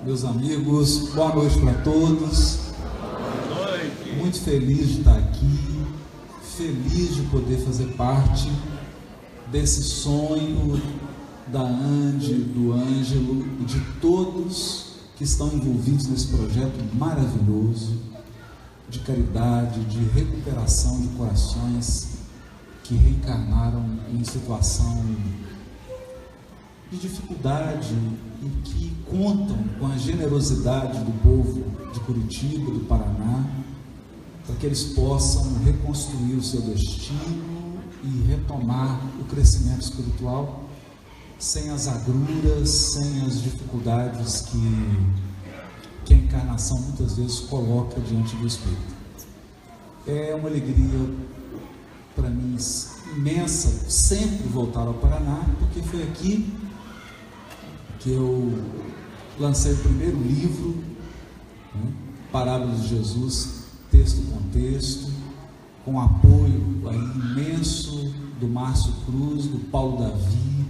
Meus amigos, boa noite para todos. Boa noite. Muito feliz de estar aqui, feliz de poder fazer parte desse sonho da Andy, do Ângelo e de todos que estão envolvidos nesse projeto maravilhoso de caridade, de recuperação de corações que reencarnaram em situação de dificuldade e que contam com a generosidade do povo de Curitiba, do Paraná, para que eles possam reconstruir o seu destino e retomar o crescimento espiritual sem as agruras, sem as dificuldades que a encarnação muitas vezes coloca diante do espírito. É uma alegria para mim imensa sempre voltar ao Paraná, porque foi aqui que eu lancei o primeiro livro, né, Parábolas de Jesus, texto com texto, com apoio aí imenso do Márcio Cruz, do Paulo Davi,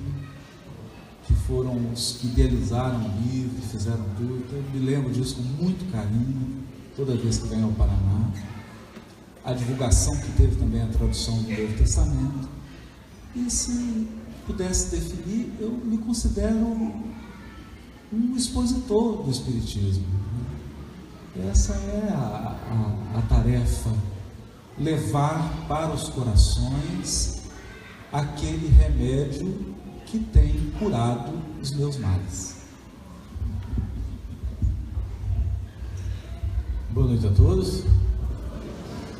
que foram os que idealizaram o livro, fizeram tudo. Então, eu me lembro disso com muito carinho, toda vez que venho ao Paraná. A divulgação que teve também a tradução do Novo Testamento. E se pudesse definir, eu me considero um expositor do Espiritismo. Essa é a tarefa, levar para os corações aquele remédio que tem curado os meus males. Boa noite a todos.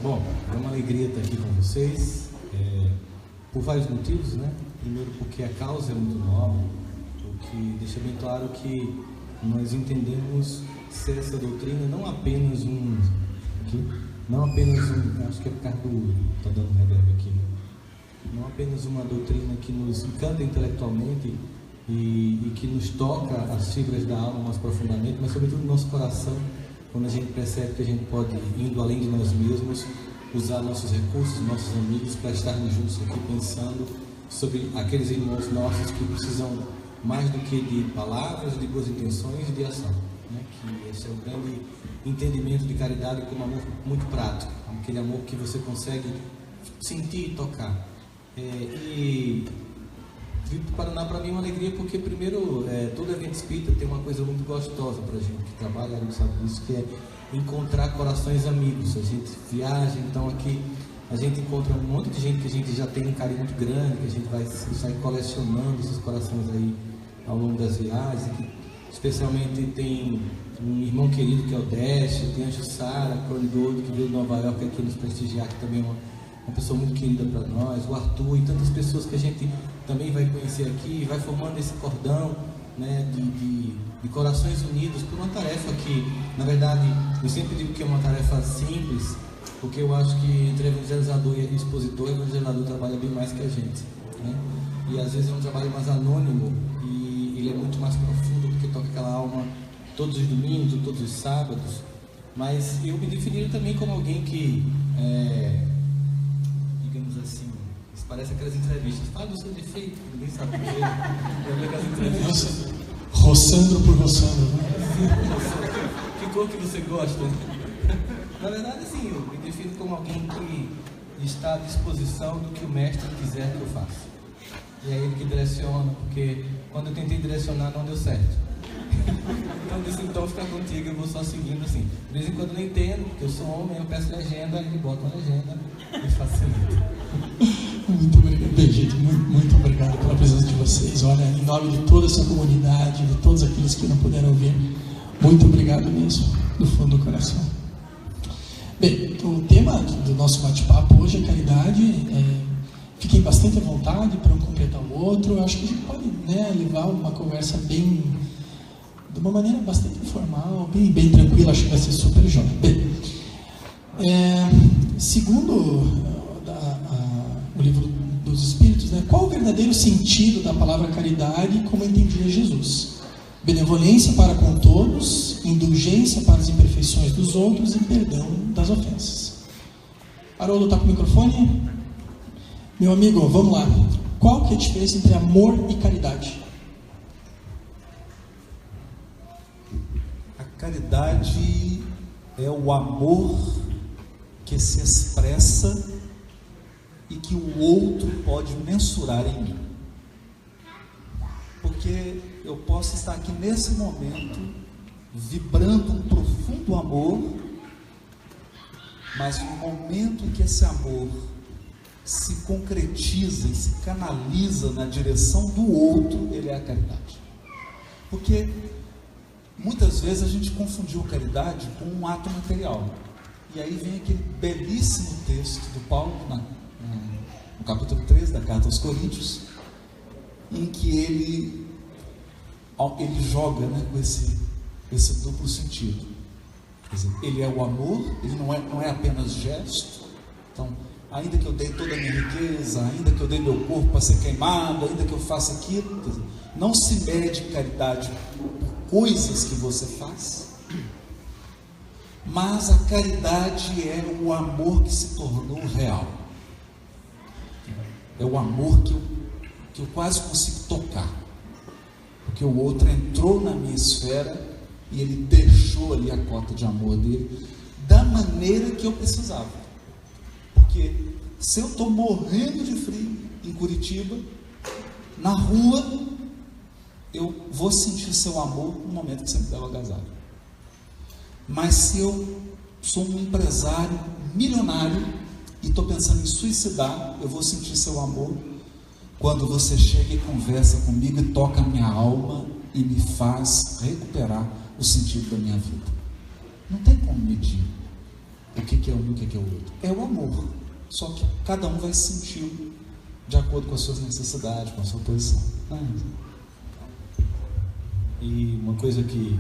Bom, é uma alegria estar aqui com vocês, por vários motivos, né? Primeiro porque a causa é muito nobre, o que deixa bem claro que nós entendemos ser essa doutrina não apenas acho que é por causa do, está dando reverb aqui, não apenas uma doutrina que nos encanta intelectualmente e que nos toca as fibras da alma mais profundamente, mas sobretudo no nosso coração, quando a gente percebe que a gente pode, indo além de nós mesmos, usar nossos recursos, nossos amigos, para estarmos juntos aqui pensando sobre aqueles irmãos nossos que precisam mais do que de palavras, de boas intenções e de ação, né? Que esse é o grande entendimento de caridade como amor muito prático, aquele amor que você consegue sentir e tocar. E vir para o Paraná para mim é uma alegria porque, primeiro, todo evento espírita tem uma coisa muito gostosa para a gente que trabalha, a gente sabe disso, que é encontrar corações amigos. A gente viaja, então aqui a gente encontra um monte de gente que a gente já tem um carinho muito grande, que a gente vai sair colecionando esses corações aí ao longo das viagens, que especialmente tem um irmão querido que é o Décio, tem a Jussara, a Cronidoldo, que veio de Nova York aqui nos prestigiar, que também é uma pessoa muito querida para nós, o Arthur e tantas pessoas que a gente também vai conhecer aqui, vai formando esse cordão, né, de corações unidos por uma tarefa que, na verdade, eu sempre digo que é uma tarefa simples, porque eu acho que entre evangelizador e expositor, o evangelizador trabalha bem mais que a gente, né? E às vezes é um trabalho mais anônimo e ele é muito mais profundo, porque toca aquela alma todos os domingos, todos os sábados. Mas eu me definiria também como alguém que, digamos assim, isso parece aquelas entrevistas, fala do seu defeito, ninguém sabe por quê. Aquelas entrevistas. Roçando por roçando, né? Que cor que você gosta? Na verdade, assim, eu me defino como alguém que está à disposição do que o mestre quiser que eu faça. E é ele que direciona, porque quando eu tentei direcionar não deu certo. Então eu disse, então fica contigo, eu vou só seguindo assim. De vez em quando eu não entendo, porque eu sou homem, eu peço legenda, ele bota uma legenda e facilita. Muito obrigado, bem, gente, muito obrigado pela presença de vocês. Olha, em nome de toda essa comunidade, de todos aqueles que não puderam ouvir, muito obrigado mesmo, do fundo do coração. Bem, o tema do nosso bate-papo hoje é caridade. Fiquem bastante à vontade para um completar o outro. Eu acho que a gente pode, né, levar uma conversa de uma maneira bastante informal, bem tranquila. Acho que vai ser super jóia. Bem, segundo o livro dos Espíritos, né, qual o verdadeiro sentido da palavra caridade como entendia Jesus? Benevolência para com todos, indulgência para as imperfeições dos outros e perdão das ofensas. Haroldo, está com o microfone? Meu amigo, vamos lá. Qual que é a diferença entre amor e caridade? caridade é o amor que se expressa e que o outro pode mensurar em mim. Porque eu posso estar aqui nesse momento vibrando um profundo amor, mas no momento em que esse amor se concretiza e se canaliza na direção do outro, ele é a caridade. Porque muitas vezes a gente confundiu caridade com um ato material. E aí vem aquele belíssimo texto do Paulo, no capítulo 13 da Carta aos Coríntios, em que ele joga, né, com esse duplo sentido. Quer dizer, ele é o amor, ele não é apenas gesto. Então, ainda que eu dei toda a minha riqueza, ainda que eu dei meu corpo para ser queimado, ainda que eu faça aquilo, quer dizer, não se mede caridade por coisas que você faz, mas a caridade é o amor que se tornou real. É o amor que eu quase consigo tocar, porque o outro entrou na minha esfera e ele deixou ali a cota de amor dele da maneira que eu precisava. Porque se eu estou morrendo de frio em Curitiba, na rua, eu vou sentir seu amor no momento que você me der o agasalho. Mas se eu sou um empresário milionário e estou pensando em suicidar, eu vou sentir seu amor quando você chega e conversa comigo e toca a minha alma e me faz recuperar o sentido da minha vida. Não tem como medir o que é um e o que é o outro. É o amor, só que cada um vai sentir de acordo com as suas necessidades, com a sua posição. E uma coisa que,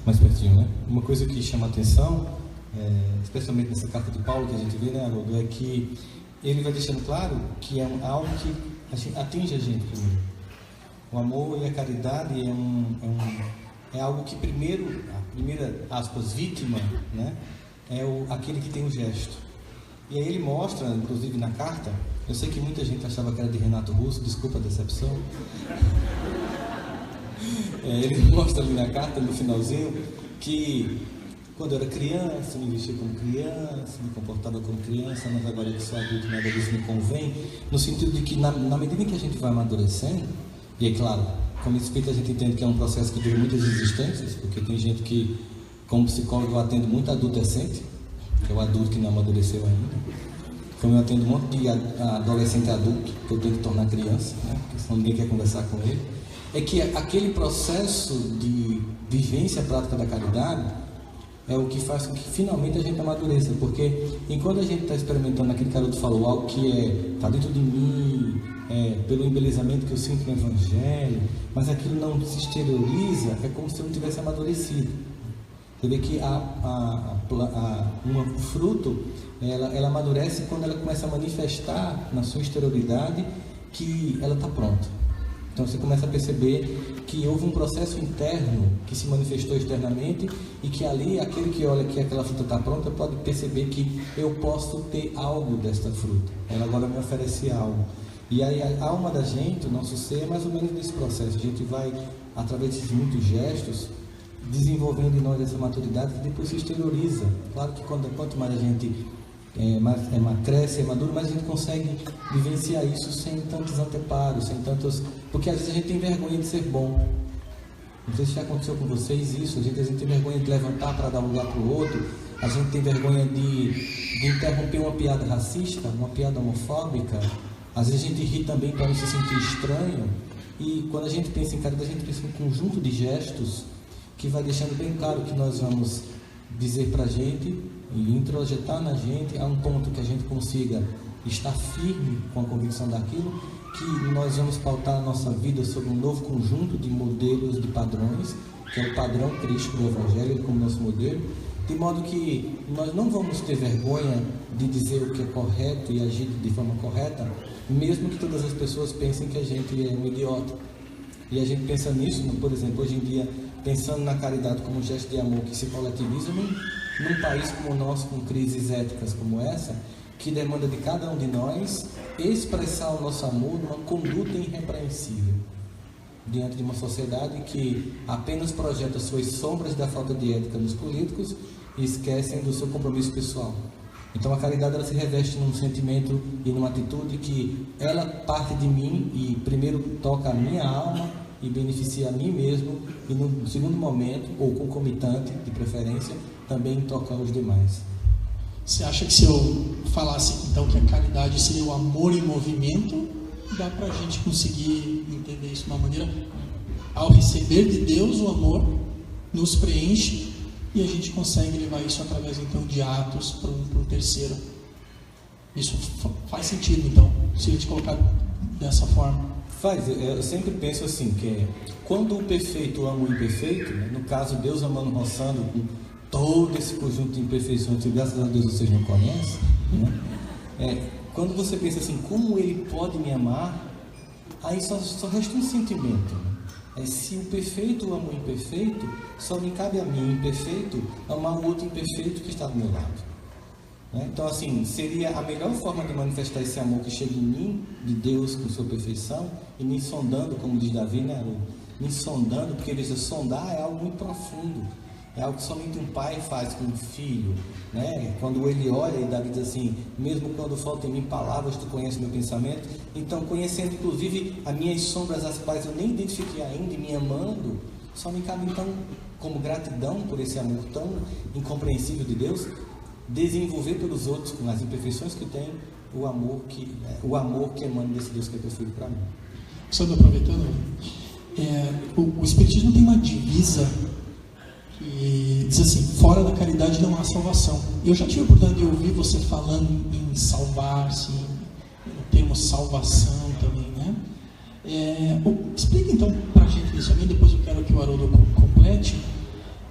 mais pertinho, né? Uma coisa que chama a atenção, especialmente nessa carta de Paulo que a gente vê, né, Haroldo, é que ele vai deixando claro que é algo que atinge a gente primeiro. O amor e a caridade é algo que primeiro, a primeira, aspas, vítima, né, é aquele que tem o gesto. E aí ele mostra, inclusive na carta, eu sei que muita gente achava que era de Renato Russo, desculpa a decepção. Ele mostra ali na carta, no finalzinho, que quando eu era criança, me vestia como criança, me comportava como criança, mas agora que sou adulto, nada disso me convém, no sentido de que na medida em que a gente vai amadurecendo, e é claro, como espírita a gente entende que é um processo que dura muitas existências, porque tem gente que, como psicólogo, eu atendo muito adolescente, que é o adulto que não amadureceu ainda, como eu atendo um monte de adolescente adulto, que eu tenho que tornar criança, né, porque senão ninguém quer conversar com ele, é que aquele processo de vivência prática da caridade é o que faz com que finalmente a gente amadureça, porque enquanto a gente está experimentando aquilo que o Haroldo falou, algo que está dentro de mim, pelo embelezamento que eu sinto no Evangelho, mas aquilo não se exterioriza, é como se eu não tivesse amadurecido. Você vê que o fruto, ela amadurece quando ela começa a manifestar na sua exterioridade que ela está pronta. Então você começa a perceber que houve um processo interno que se manifestou externamente e que ali, aquele que olha que aquela fruta está pronta, pode perceber que eu posso ter algo desta fruta. Ela agora me oferece algo. E aí a alma da gente, o nosso ser, é mais ou menos nesse processo. A gente vai, através desses muitos gestos, desenvolvendo em nós essa maturidade que depois se exterioriza. Claro que quanto mais a gente cresce, é maduro, mas a gente consegue vivenciar isso sem tantos anteparos, sem tantos... Porque às vezes a gente tem vergonha de ser bom. Não sei se já aconteceu com vocês isso. Às vezes a gente tem vergonha de levantar para dar lugar para o outro. A gente tem vergonha de interromper uma piada racista, uma piada homofóbica. Às vezes a gente ri também para não se sentir estranho. E quando a gente pensa em caridade, a gente pensa em um conjunto de gestos que vai deixando bem claro que nós vamos dizer para a gente e introjetar na gente a um ponto que a gente consiga estar firme com a convicção daquilo, que nós vamos pautar a nossa vida sobre um novo conjunto de modelos, de padrões, que é o padrão Cristo do Evangelho como nosso modelo, de modo que nós não vamos ter vergonha de dizer o que é correto e agir de forma correta, mesmo que todas as pessoas pensem que a gente é um idiota. E a gente pensa nisso, por exemplo, hoje em dia, pensando na caridade como um gesto de amor que se coletiviza num país como o nosso, com crises éticas como essa, que demanda de cada um de nós expressar o nosso amor numa conduta irrepreensível. diante de uma sociedade que apenas projeta suas sombras da falta de ética nos políticos e esquecem do seu compromisso pessoal. Então a caridade ela se reveste num sentimento e numa atitude que ela parte de mim e primeiro toca a minha alma e beneficia a mim mesmo, e no segundo momento, ou concomitante de preferência, também toca os demais. Você acha que se eu falasse então que a caridade seria o amor em movimento, dá para a gente conseguir entender isso de uma maneira, ao receber de Deus o amor, nos preenche e a gente consegue levar isso através então de atos para um terceiro. Isso faz sentido então, se a gente colocar dessa forma? Faz, eu sempre penso assim, que quando o perfeito ama o imperfeito, né, no caso Deus amando roçando com todo esse conjunto de imperfeições que graças a Deus vocês não conhecem, né, quando você pensa assim, como ele pode me amar, aí só resta um sentimento, né? Se o perfeito ama o imperfeito, só me cabe a mim, imperfeito, amar o outro imperfeito que está do meu lado. Então, assim, seria a melhor forma de manifestar esse amor que chega em mim, de Deus com sua perfeição, e me sondando, como diz Davi, né? Me sondando, porque veja, sondar é algo muito profundo, é algo que somente um pai faz com um filho, né? Quando ele olha e Davi diz assim, mesmo quando faltam em mim palavras, tu conheces meu pensamento. Então, conhecendo inclusive as minhas sombras, as quais eu nem identifiquei ainda, e me amando, só me cabe então, como gratidão por esse amor tão incompreensível de Deus, desenvolver pelos outros, com as imperfeições que tem, o amor que emana desse Deus que é perfeito para mim. Só aproveitando, o Espiritismo tem uma divisa que diz assim, fora da caridade não há salvação. Eu já tive a oportunidade de ouvir você falando em salvar-se, no termo salvação também, né? Explica então para a gente isso aí, depois eu quero que o Haroldo complete.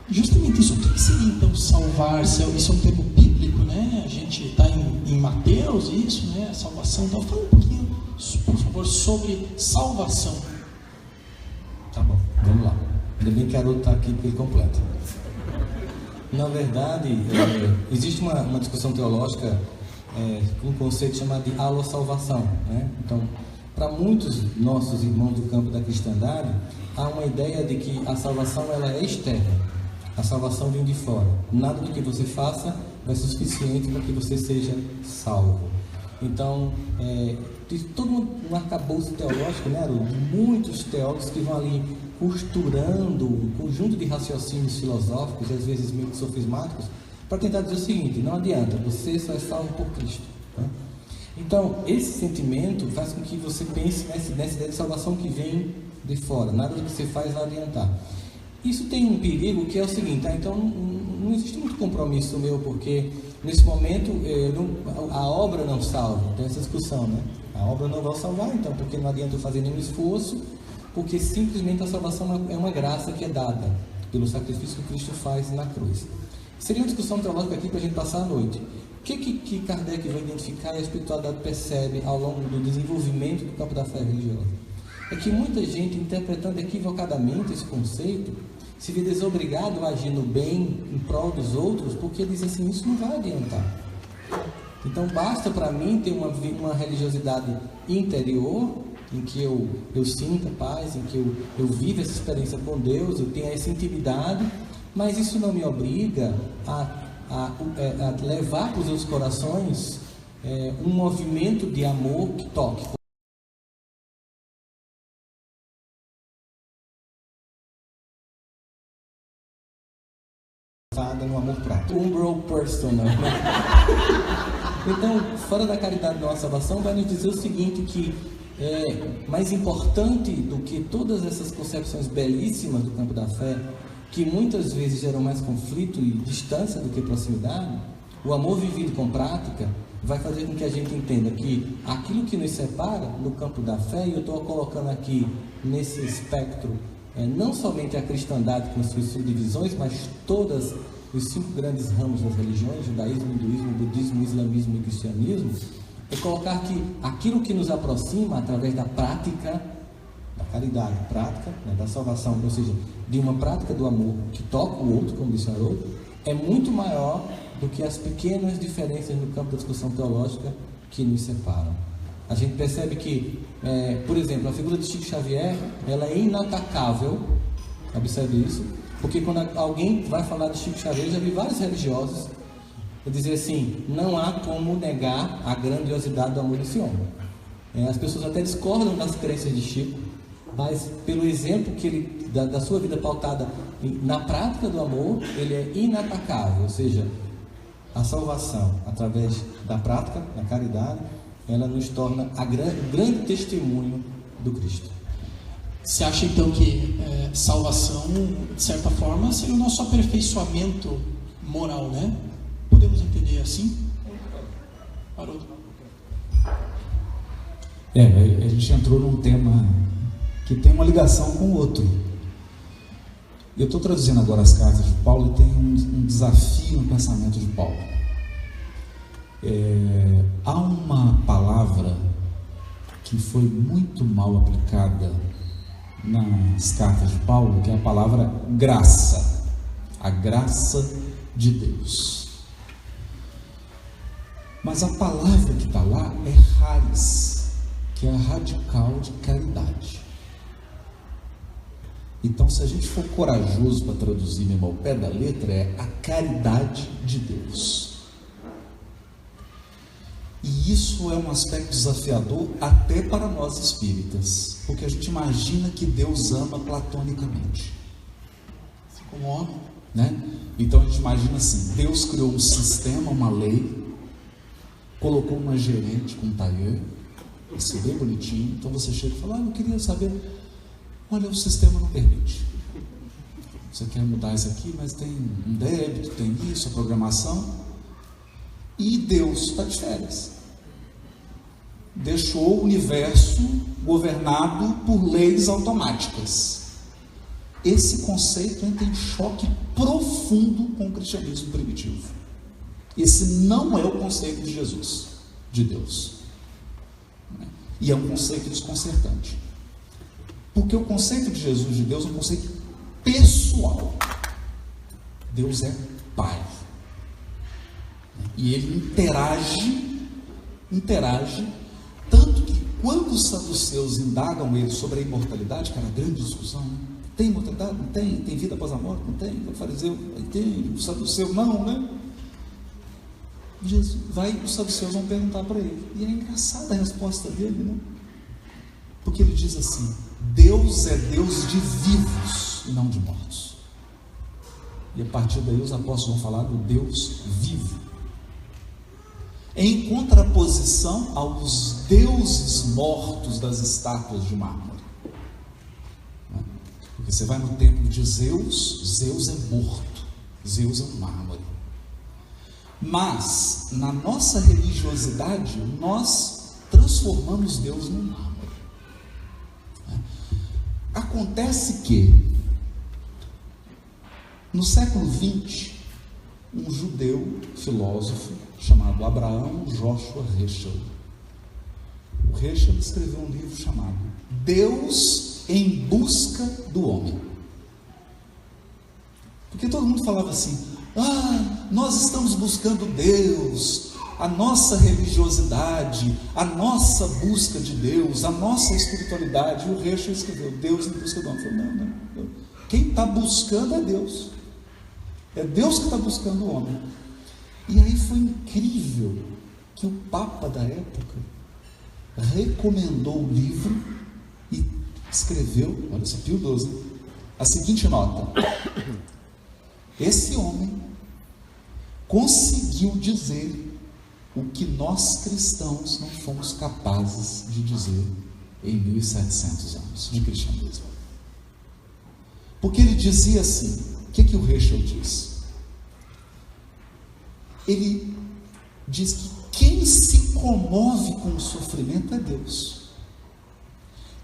Justamente isso, o que seria então salvar-se? Isso é um termo bíblico, né? A gente está em Mateus, isso, né? Salvação. Então, fala um pouquinho, por favor, sobre salvação. Tá bom, vamos lá. Ainda bem que a Haroldo está aqui porque ele completa. Na verdade, existe uma discussão teológica com um conceito chamado de alossalvação, né? Então, para muitos nossos irmãos do campo da cristandade, há uma ideia de que a salvação ela é externa. A salvação vem de fora. Nada do que você faça vai ser suficiente para que você seja salvo. Então, tem todo um arcabouço teológico, né, muitos teólogos que vão ali costurando um conjunto de raciocínios filosóficos, às vezes meio que sofismáticos, para tentar dizer o seguinte: não adianta, você só é salvo por Cristo. Né? Então, esse sentimento faz com que você pense nessa ideia de salvação que vem de fora. Nada do que você faz vai adiantar. Isso tem um perigo que é o seguinte, então não existe muito compromisso meu, porque nesse momento a obra não salva, tem essa discussão, né? A obra não vai salvar, então, porque não adianta eu fazer nenhum esforço, porque simplesmente a salvação é uma graça que é dada pelo sacrifício que Cristo faz na cruz. Seria uma discussão teológica aqui para a gente passar a noite. O que Kardec vai identificar e a espiritualidade percebe ao longo do desenvolvimento do campo da fé religiosa? É que muita gente, interpretando equivocadamente esse conceito, se vê desobrigado a agir no bem em prol dos outros, porque diz assim, isso não vai adiantar. Então basta para mim ter uma religiosidade interior, em que eu sinta paz, em que eu viva essa experiência com Deus, eu tenha essa intimidade, mas isso não me obriga a levar para os outros corações um movimento de amor que toque. No amor prático. Umbral personal. Então, fora da caridade da nossa salvação, vai nos dizer o seguinte, que mais importante do que todas essas concepções belíssimas do campo da fé, que muitas vezes geram mais conflito e distância do que proximidade, o amor vivido com prática vai fazer com que a gente entenda que aquilo que nos separa no campo da fé, e eu estou colocando aqui nesse espectro não somente a cristandade com suas subdivisões, mas todas os 5 grandes ramos das religiões, judaísmo, hinduísmo, budismo, islamismo e cristianismo, é colocar que aquilo que nos aproxima através da prática da caridade, prática, né, da salvação, ou seja, de uma prática do amor que toca o outro, como disse o Haroldo, é muito maior do que as pequenas diferenças no campo da discussão teológica que nos separam. A gente percebe que, por exemplo, a figura de Chico Xavier, ela é inatacável, observe isso, porque quando alguém vai falar de Chico Xavier, eu já vi vários religiosos dizer assim, não há como negar a grandiosidade do amor desse homem. As pessoas até discordam das crenças de Chico, mas pelo exemplo que ele, da sua vida pautada na prática do amor, ele é inatacável, ou seja, a salvação através da prática, da caridade, ela nos torna o grande testemunho do Cristo. Você acha então que salvação, de certa forma, seria o nosso aperfeiçoamento moral, né? Podemos entender assim? Haroldo? A gente entrou num tema que tem uma ligação com o outro. Eu estou traduzindo agora as cartas de Paulo e tem um desafio no pensamento de Paulo. Há uma palavra que foi muito mal aplicada nas cartas de Paulo, que é a palavra graça, a graça de Deus. Mas a palavra que está lá é charis, que é a radical de caridade. Então, se a gente for corajoso para traduzir mesmo ao pé da letra, é a caridade de Deus. E isso é um aspecto desafiador até para nós espíritas, porque a gente imagina que Deus ama platonicamente, Assim como homem, né? Então a gente imagina assim, Deus criou um sistema, uma lei, colocou uma gerente com um tailleur, assim, bem bonitinho. Então você chega e fala, eu queria saber, olha, o sistema não permite, você quer mudar isso aqui, mas tem um débito, tem isso, a programação. E Deus está de férias, deixou o universo governado por leis automáticas. Esse conceito entra em choque profundo com o cristianismo primitivo. Esse não é o conceito de Jesus, de Deus, e é um conceito desconcertante, porque o conceito de Jesus, de Deus, é um conceito pessoal. Deus é Pai, e ele interage, tanto que quando os saduceus indagam ele sobre a imortalidade, que era uma grande discussão, né? Tem imortalidade? Não tem? Tem vida após a morte? Não tem? O fariseu tem, o saduceu não, né? Os saduceus vão perguntar para ele, e é engraçada a resposta dele, né? Porque ele diz assim, Deus é Deus de vivos e não de mortos. E a partir daí os apóstolos vão falar do Deus vivo, em contraposição aos deuses mortos das estátuas de mármore. Porque você vai no templo de Zeus, Zeus é morto, Zeus é um mármore. Mas na nossa religiosidade nós transformamos Deus num mármore. Acontece que no século XX, um judeu filósofo chamado Abraham Joshua Heschel, o Heschel escreveu um livro chamado Deus em Busca do Homem. Porque todo mundo falava assim, nós estamos buscando Deus, a nossa religiosidade, a nossa busca de Deus, a nossa espiritualidade. E o Heschel escreveu Deus em Busca do Homem. Falei, não. Quem está buscando é Deus. É Deus que está buscando o homem. E aí foi incrível que o Papa da época recomendou o livro e escreveu, olha só, Pio XII, a seguinte nota: esse homem conseguiu dizer o que nós cristãos não fomos capazes de dizer em 1700 anos de cristianismo. Porque ele dizia assim, o que o Heschel diz? Ele diz que quem se comove com o sofrimento é Deus.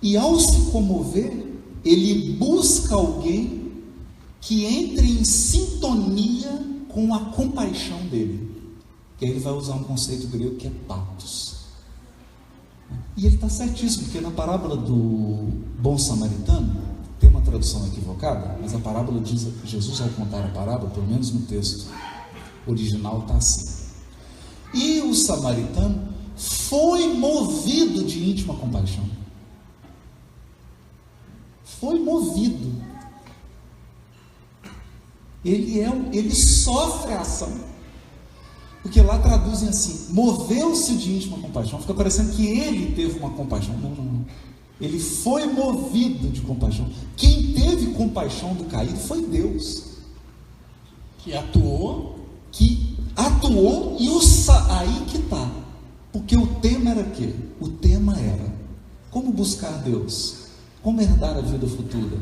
E ao se comover, ele busca alguém que entre em sintonia com a compaixão dele. Que aí ele vai usar um conceito grego que é pathos. E ele está certíssimo, porque na parábola do bom samaritano, tem uma tradução equivocada, mas a parábola diz, Jesus ao contar a parábola, pelo menos no texto original está assim: e o samaritano foi movido de íntima compaixão. Foi movido. Ele sofre a ação. Porque lá traduzem assim: moveu-se de íntima compaixão. Fica parecendo que ele teve uma compaixão. Não. Ele foi movido de compaixão. Quem teve compaixão do caído foi Deus. Que atuou E aí que está. Porque o tema era o quê? O tema era como buscar Deus, como herdar a vida futura,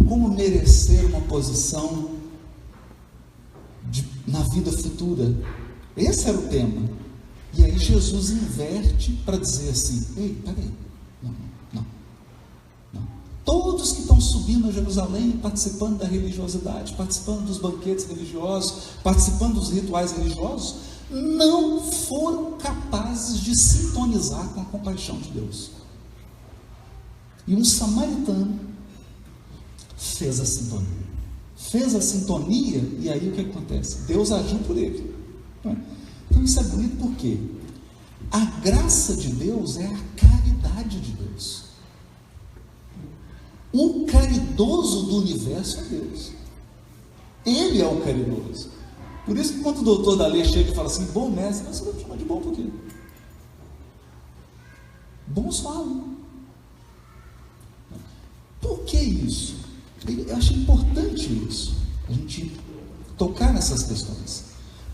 como merecer uma posição na vida futura. Esse era o tema. E aí Jesus inverte para dizer assim: ei, peraí, não. Todos que estão subindo a Jerusalém, participando da religiosidade, participando dos banquetes religiosos, participando dos rituais religiosos, não foram capazes de sintonizar com a compaixão de Deus. E um samaritano fez a sintonia, e aí o que acontece? Deus agiu por ele. Então isso é bonito porque a graça de Deus é a caridade de Deus. O caridoso do universo é Deus. Ele é o caridoso. Por isso que quando o doutor da lei chega e fala assim: bom mestre, você vai me chamar de bom por quê? Bons falam. Por que isso? Eu acho importante isso, a gente tocar nessas questões.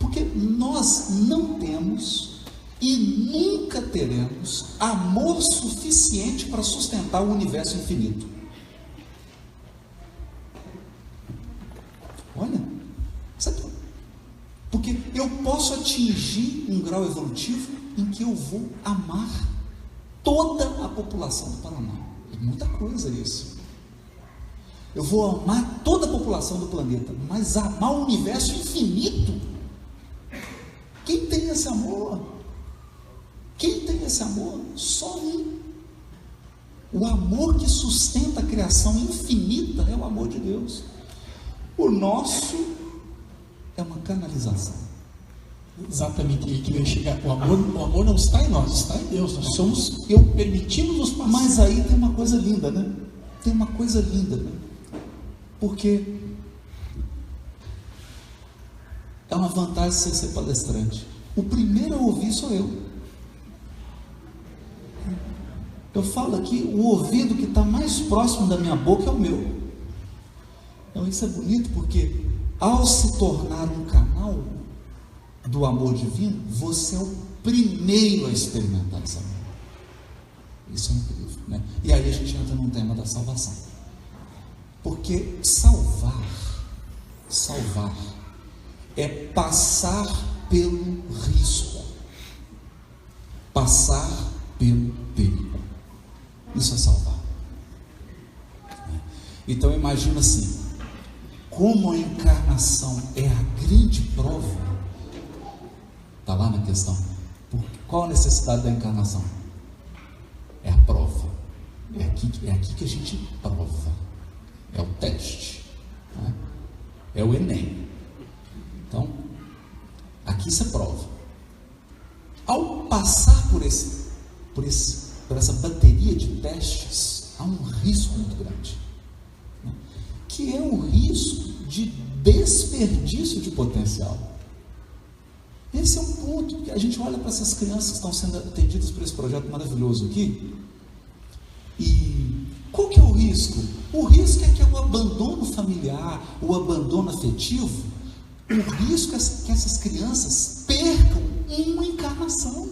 Porque nós não temos e nunca teremos amor suficiente para sustentar o universo infinito. Olha, sabe? Porque eu posso atingir um grau evolutivo em que eu vou amar toda a população do Paraná. É muita coisa isso. Eu vou amar toda a população do planeta, mas amar o universo infinito. Quem tem esse amor? Só um. O amor que sustenta a criação infinita é o amor de Deus. O nosso é uma canalização. Exatamente aí que eu ia chegar. O amor não está em nós, está em Deus. Nós somos, permitimos os passos. Mas aí tem uma coisa linda, né? Porque é uma vantagem você ser palestrante. O primeiro a ouvir sou eu. Eu falo aqui, o ouvido que está mais próximo da minha boca é o meu. Então isso é bonito porque ao se tornar um canal do amor divino, você é o primeiro a experimentar esse amor. Isso é incrível, né? E aí a gente entra no tema da salvação. Porque salvar é passar pelo risco, passar pelo perigo. Isso é salvar. Então imagina assim, como a encarnação é a grande prova, está lá na questão. Qual a necessidade da encarnação? É a prova. É aqui que a gente prova. É o teste, né? É o Enem. Então, aqui você prova. Ao passar por essa bateria de testes, há um risco muito grande, né? Que é o risco de desperdício de potencial. Esse é um ponto que a gente olha para essas crianças que estão sendo atendidas por esse projeto maravilhoso aqui. E qual que é o risco? O risco é que é o abandono familiar, o abandono afetivo. O risco é que essas crianças percam uma encarnação.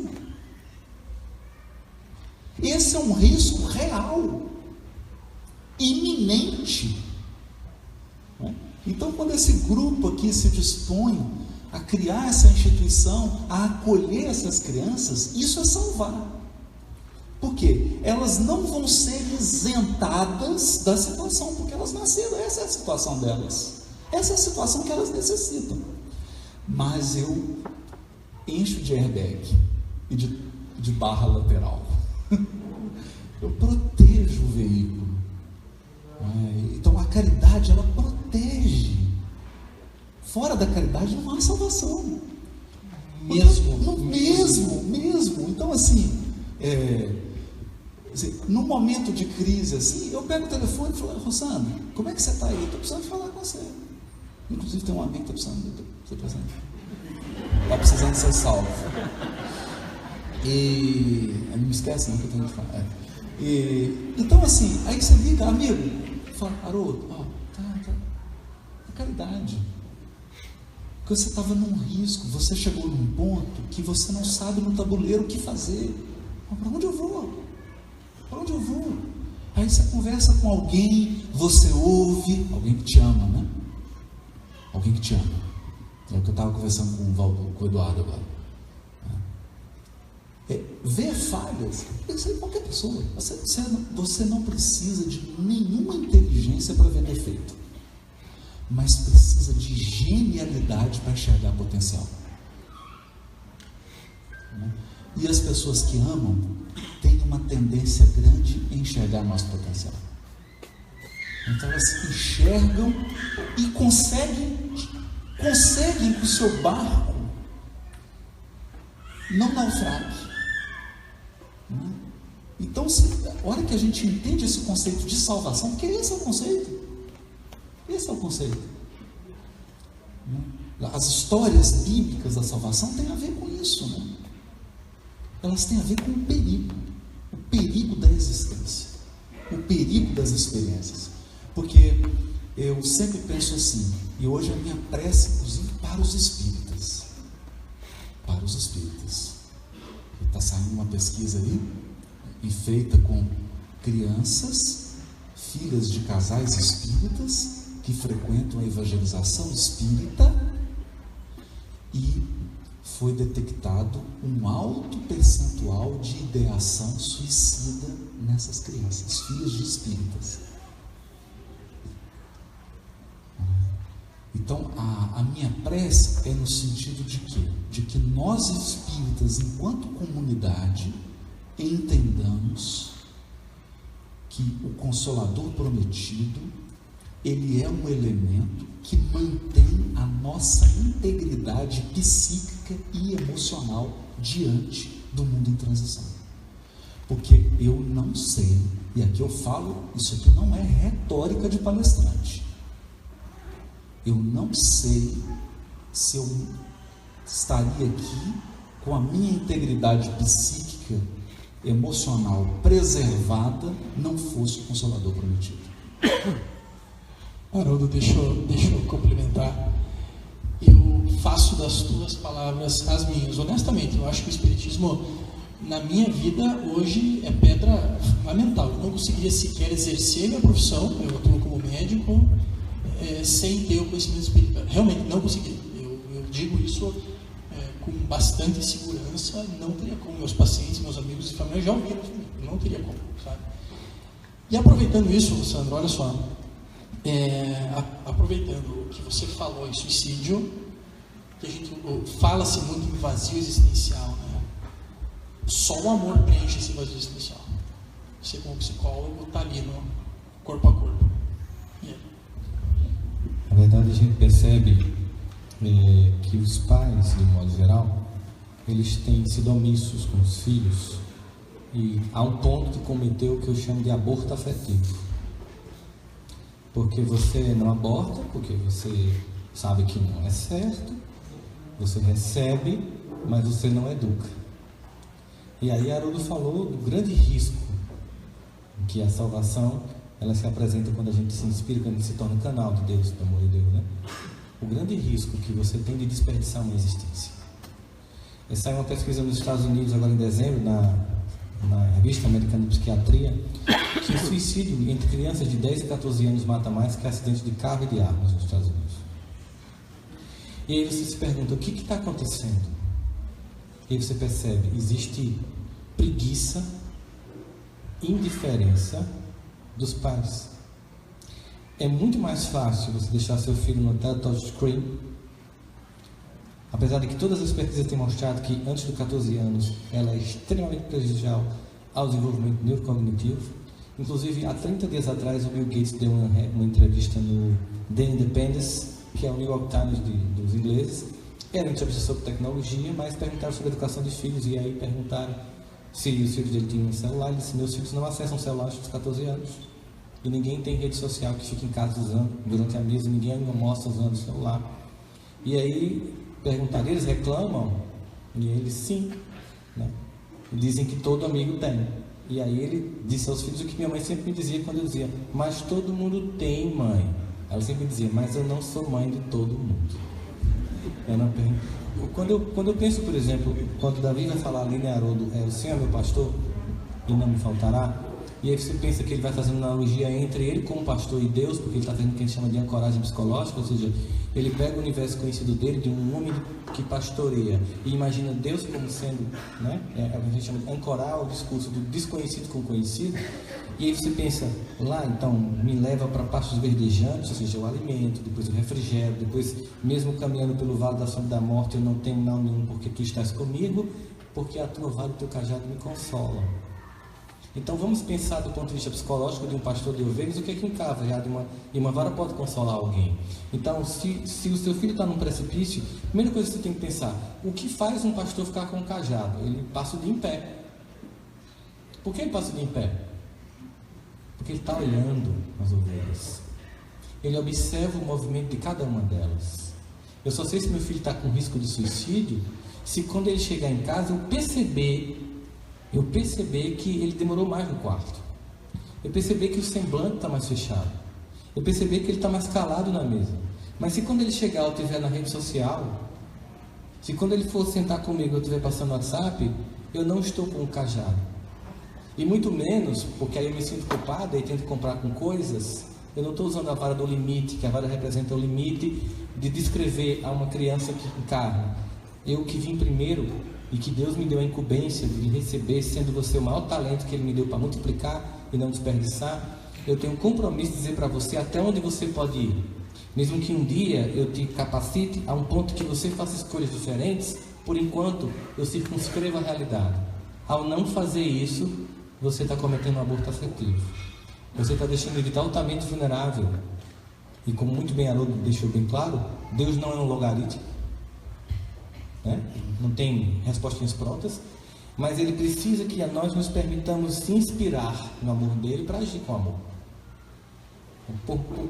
Esse é um risco real, iminente. Então, quando esse grupo aqui se dispõe a criar essa instituição, a acolher essas crianças, isso é salvar. Por quê? Elas não vão ser isentadas da situação, porque elas nasceram, essa é a situação delas, essa é a situação que elas necessitam. Mas eu encho de airbag e de barra lateral. Eu protejo o veículo. Então a caridade, ela protege. Fora da caridade não há salvação. Mesmo. Então, assim, num momento de crise, assim, eu pego o telefone e falo: Rosana, como é que você está aí? Estou precisando falar com você. Inclusive, tem um amigo que está precisando ser salvo. E não me esquece, não, que eu tenho que falar. Então, assim, aí você liga, amigo, fala: Haroldo, tá, caridade. Porque você estava num risco, você chegou num ponto que você não sabe no tabuleiro o que fazer. Para onde eu vou? Aí você conversa com alguém, você ouve, alguém que te ama, né? Alguém que te ama. É o que eu estava conversando com o Eduardo agora. Ver falhas, isso é qualquer pessoa. Você não precisa de nenhuma inteligência para ver defeito, mas precisa de genialidade para enxergar potencial. E as pessoas que amam têm uma tendência grande em enxergar nosso potencial. Então elas enxergam e conseguem que o seu barco não naufrague. Então, a hora que a gente entende esse conceito de salvação, porque esse é o conceito. As histórias bíblicas da salvação têm a ver com isso, né? Elas têm a ver com o perigo da existência, o perigo das experiências. Porque eu sempre penso assim, e hoje a minha prece, inclusive, para os espíritas. Está saindo uma pesquisa aí, e feita com crianças, filhas de casais espíritas, que frequentam a evangelização espírita, e foi detectado um alto percentual de ideação suicida nessas crianças, filhas de espíritas. Então, a minha prece é no sentido de quê? De que nós espíritas, enquanto comunidade, entendamos que o Consolador prometido, ele é um elemento que mantém a nossa integridade psíquica e emocional diante do mundo em transição. Porque eu não sei, e aqui eu falo, isso aqui não é retórica de palestrante, eu não sei se eu estaria aqui com a minha integridade psíquica, emocional preservada, não fosse o Consolador prometido. Haroldo, deixa eu complementar. Eu faço das tuas palavras as minhas. Honestamente, eu acho que o Espiritismo, na minha vida, hoje é pedra fundamental. Eu não conseguiria sequer exercer minha profissão, eu atuo como médico, sem ter o conhecimento espírita. Realmente, não conseguiria. Eu digo isso com bastante segurança, não teria como. Meus pacientes, meus amigos e familiares já ouviram, não teria como, sabe? E aproveitando isso, Sandro, olha só, aproveitando o que você falou em suicídio, que a gente fala-se muito em vazio existencial, né? Só o amor preenche esse vazio existencial. Você, como psicólogo, está ali no corpo a corpo. Na verdade, a gente percebe que os pais, de modo geral, eles têm sido omissos com os filhos, e há um ponto de cometer o que eu chamo de aborto afetivo. Porque você não aborta, porque você sabe que não é certo, você recebe, mas você não educa. E aí Haroldo falou do grande risco que a salvação ela se apresenta quando a gente se inspira, quando a gente se torna canal de Deus, do amor de Deus, né? O grande risco que você tem de desperdiçar uma existência. Saiu uma pesquisa nos Estados Unidos agora em dezembro, na Revista Americana de Psiquiatria, que o suicídio entre crianças de 10 e 14 anos mata mais que acidente de carro e de armas nos Estados Unidos. E aí você se pergunta, o que está acontecendo? E aí você percebe, existe preguiça, indiferença dos pais. É muito mais fácil você deixar seu filho no touchscreen, apesar de que todas as pesquisas têm mostrado que antes dos 14 anos ela é extremamente prejudicial ao desenvolvimento neurocognitivo. Inclusive, há 30 dias atrás, o Bill Gates deu uma entrevista no The Independent, que é o New York Times dos ingleses, Era entrevista sobre tecnologia, mas perguntaram sobre a educação dos filhos, e aí perguntaram se os filhos dele tinham um celular. Ele disse: meus filhos não acessam celular aos 14 anos. E ninguém tem rede social que fica em casa usando durante a mesa, ninguém ainda mostra usando o celular. E aí perguntaram: eles reclamam? E eles: sim, né? Dizem que todo amigo tem. E aí ele disse aos filhos o que minha mãe sempre me dizia quando eu dizia: mas todo mundo tem mãe. Ela sempre me dizia: mas eu não sou mãe de todo mundo. Quando eu penso, por exemplo, quando Davi vai falar ali, né, Haroldo, o Senhor é meu pastor e não me faltará. E aí você pensa que ele vai fazendo uma analogia entre ele como pastor e Deus, porque ele está fazendo o que a gente chama de ancoragem psicológica, ou seja, ele pega o universo conhecido dele, de um homem que pastoreia, e imagina Deus como sendo, né, a gente chama de ancorar o discurso do desconhecido com o conhecido. E aí você pensa, lá então me leva para pastos verdejantes, ou seja, eu alimento, depois eu refrigero, depois mesmo caminhando pelo vale da sombra da morte eu não tenho mal nenhum, porque tu estás comigo, porque a tua vara e o teu cajado me consolam. Então vamos pensar do ponto de vista psicológico de um pastor de ovelhas, o que é que um cajado e uma vara pode consolar alguém. Então, se o seu filho está num precipício, a primeira coisa que você tem que pensar: o que faz um pastor ficar com um cajado? Ele passa o dia em pé. Por que ele passa o dia em pé? Porque ele está olhando as ovelhas. Ele observa o movimento de cada uma delas. Eu só sei se meu filho está com risco de suicídio se quando ele chegar em casa eu perceber que ele demorou mais no quarto. Eu perceber que o semblante está mais fechado. Eu perceber que ele está mais calado na mesa. Mas se quando ele chegar eu estiver na rede social, se quando ele for sentar comigo eu estiver passando no WhatsApp, eu não estou com um cajado. E muito menos, porque aí eu me sinto culpado e tento comprar com coisas, eu não estou usando a vara do limite, que a vara representa o limite de descrever a uma criança que encarna. Eu que vim primeiro e que Deus me deu a incumbência de receber, sendo você o maior talento que Ele me deu para multiplicar e não desperdiçar, eu tenho um compromisso de dizer para você até onde você pode ir. Mesmo que um dia eu te capacite a um ponto que você faça escolhas diferentes, por enquanto eu circunscrevo a realidade. Ao não fazer isso, você está cometendo um aborto afetivo. Você está deixando ele altamente vulnerável. E como muito bem Haroldo deixou bem claro, Deus não é um logaritmo, né? Não tem respostinhas prontas, mas Ele precisa que nós nos permitamos se inspirar no amor dEle para agir com amor.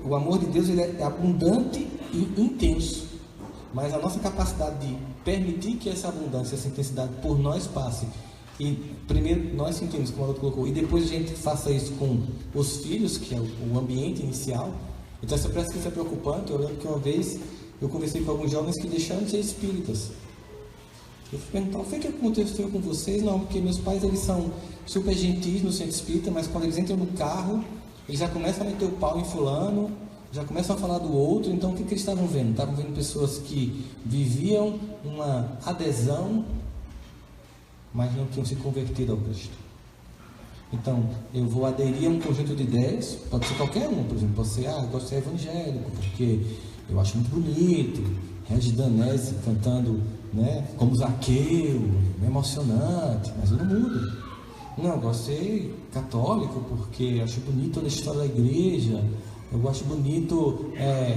O amor de Deus ele é abundante e intenso, mas a nossa capacidade de permitir que essa abundância, essa intensidade por nós passe, e primeiro nós sentimos, como o Haroldo colocou, e depois a gente faça isso com os filhos, que é o ambiente inicial. Então essa parece que isso é preocupante. Eu lembro que uma vez eu conversei com alguns jovens que deixaram de ser espíritas. Eu fui perguntar: o que aconteceu com vocês? Não, porque meus pais eles são super gentis no centro espírita, mas quando eles entram no carro, eles já começam a meter o pau em fulano, já começam a falar do outro. Então o que eles estavam vendo? Estavam vendo pessoas que viviam uma adesão, mas não tinham se convertido ao Cristo. Então, eu vou aderir a um conjunto de ideias, pode ser qualquer um, por exemplo, pode ser: eu gosto de ser evangélico, porque eu acho muito bonito, Regis Danese cantando, né, como Zaqueu, é emocionante, mas eu não mudo. Não, eu gosto de ser católico, porque acho bonito toda a história da igreja, eu acho bonito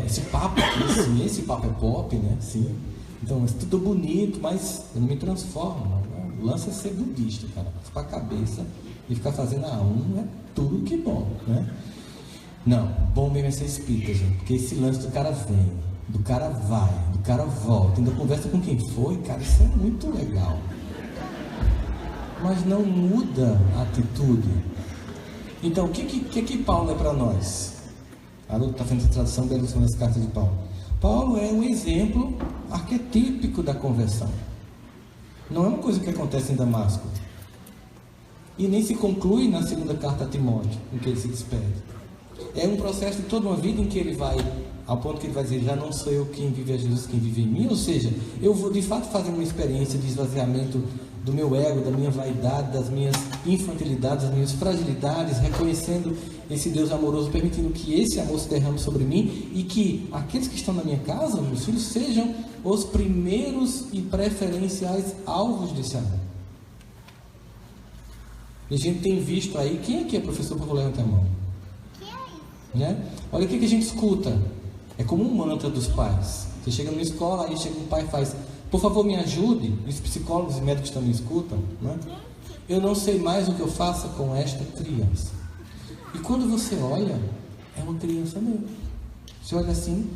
esse papo aqui, sim, esse papo é pop, né, sim. Então, é tudo bonito, mas eu não me transformo, não. O lance é ser budista, cara, para a cabeça e ficar fazendo é tudo que bom, né? Não, bom mesmo é ser espírita, gente, porque esse lance do cara vem, do cara vai, do cara volta, ainda conversa com quem foi, cara, isso é muito legal. Mas não muda a atitude. Então, o que Paulo é para nós? Haroldo está fazendo essa tradução belíssima das cartas de Paulo. Paulo é um exemplo arquetípico da conversão. Não é uma coisa que acontece em Damasco. E nem se conclui na segunda carta a Timóteo, em que ele se despede. É um processo de toda uma vida em que ele vai, ao ponto que ele vai dizer: já não sou eu quem vive, é Jesus quem vive em mim. Ou seja, eu vou de fato fazer uma experiência de esvaziamento do meu ego, da minha vaidade, das minhas infantilidades, das minhas fragilidades, reconhecendo esse Deus amoroso, permitindo que esse amor se derrame sobre mim e que aqueles que estão na minha casa, meus filhos, sejam os primeiros e preferenciais alvos desse amor. E a gente tem visto aí, quem aqui é professor, por favor, levanta a mão? Né? Olha o que a gente escuta. É como um mantra dos pais. Você chega numa escola, aí chega um pai e faz: por favor, me ajude. Os psicólogos e médicos também escutam, né? Eu não sei mais o que eu faça com esta criança. E quando você olha, é uma criança mesmo. Você olha assim,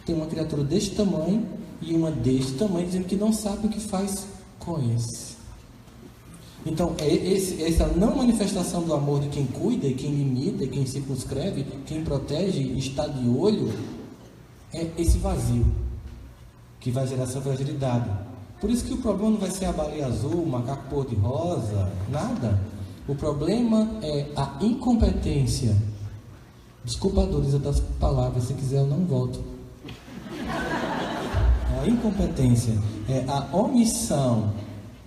tem uma criatura deste tamanho e uma deste tamanho, dizendo que não sabe o que faz com esse. Então, essa não manifestação do amor de quem cuida, e quem limita, e quem circunscreve, quem protege e está de olho, é esse vazio que vai gerar essa fragilidade. Por isso que o problema não vai ser a baleia azul, o macaco cor-de-rosa, nada. O problema é a incompetência. Desculpa a dureza das palavras, se quiser eu não volto. A incompetência é a omissão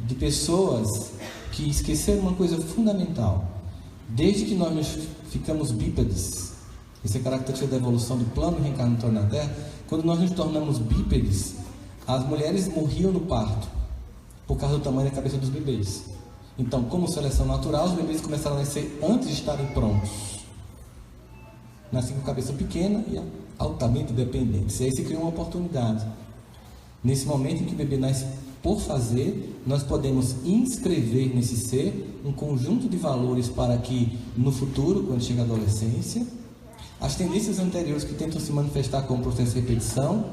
de pessoas que esqueceram uma coisa fundamental. Desde que nós ficamos bípedes, isso é característica da evolução do plano reencarnatório na Terra, quando nós nos tornamos bípedes, as mulheres morriam no parto, por causa do tamanho da cabeça dos bebês. Então, como seleção natural, os bebês começaram a nascer antes de estarem prontos. Nascem com cabeça pequena e altamente dependentes. E aí se criou uma oportunidade. Nesse momento em que o bebê nasce por fazer, nós podemos inscrever nesse ser um conjunto de valores para que, no futuro, quando chega a adolescência, as tendências anteriores que tentam se manifestar como processo de repetição,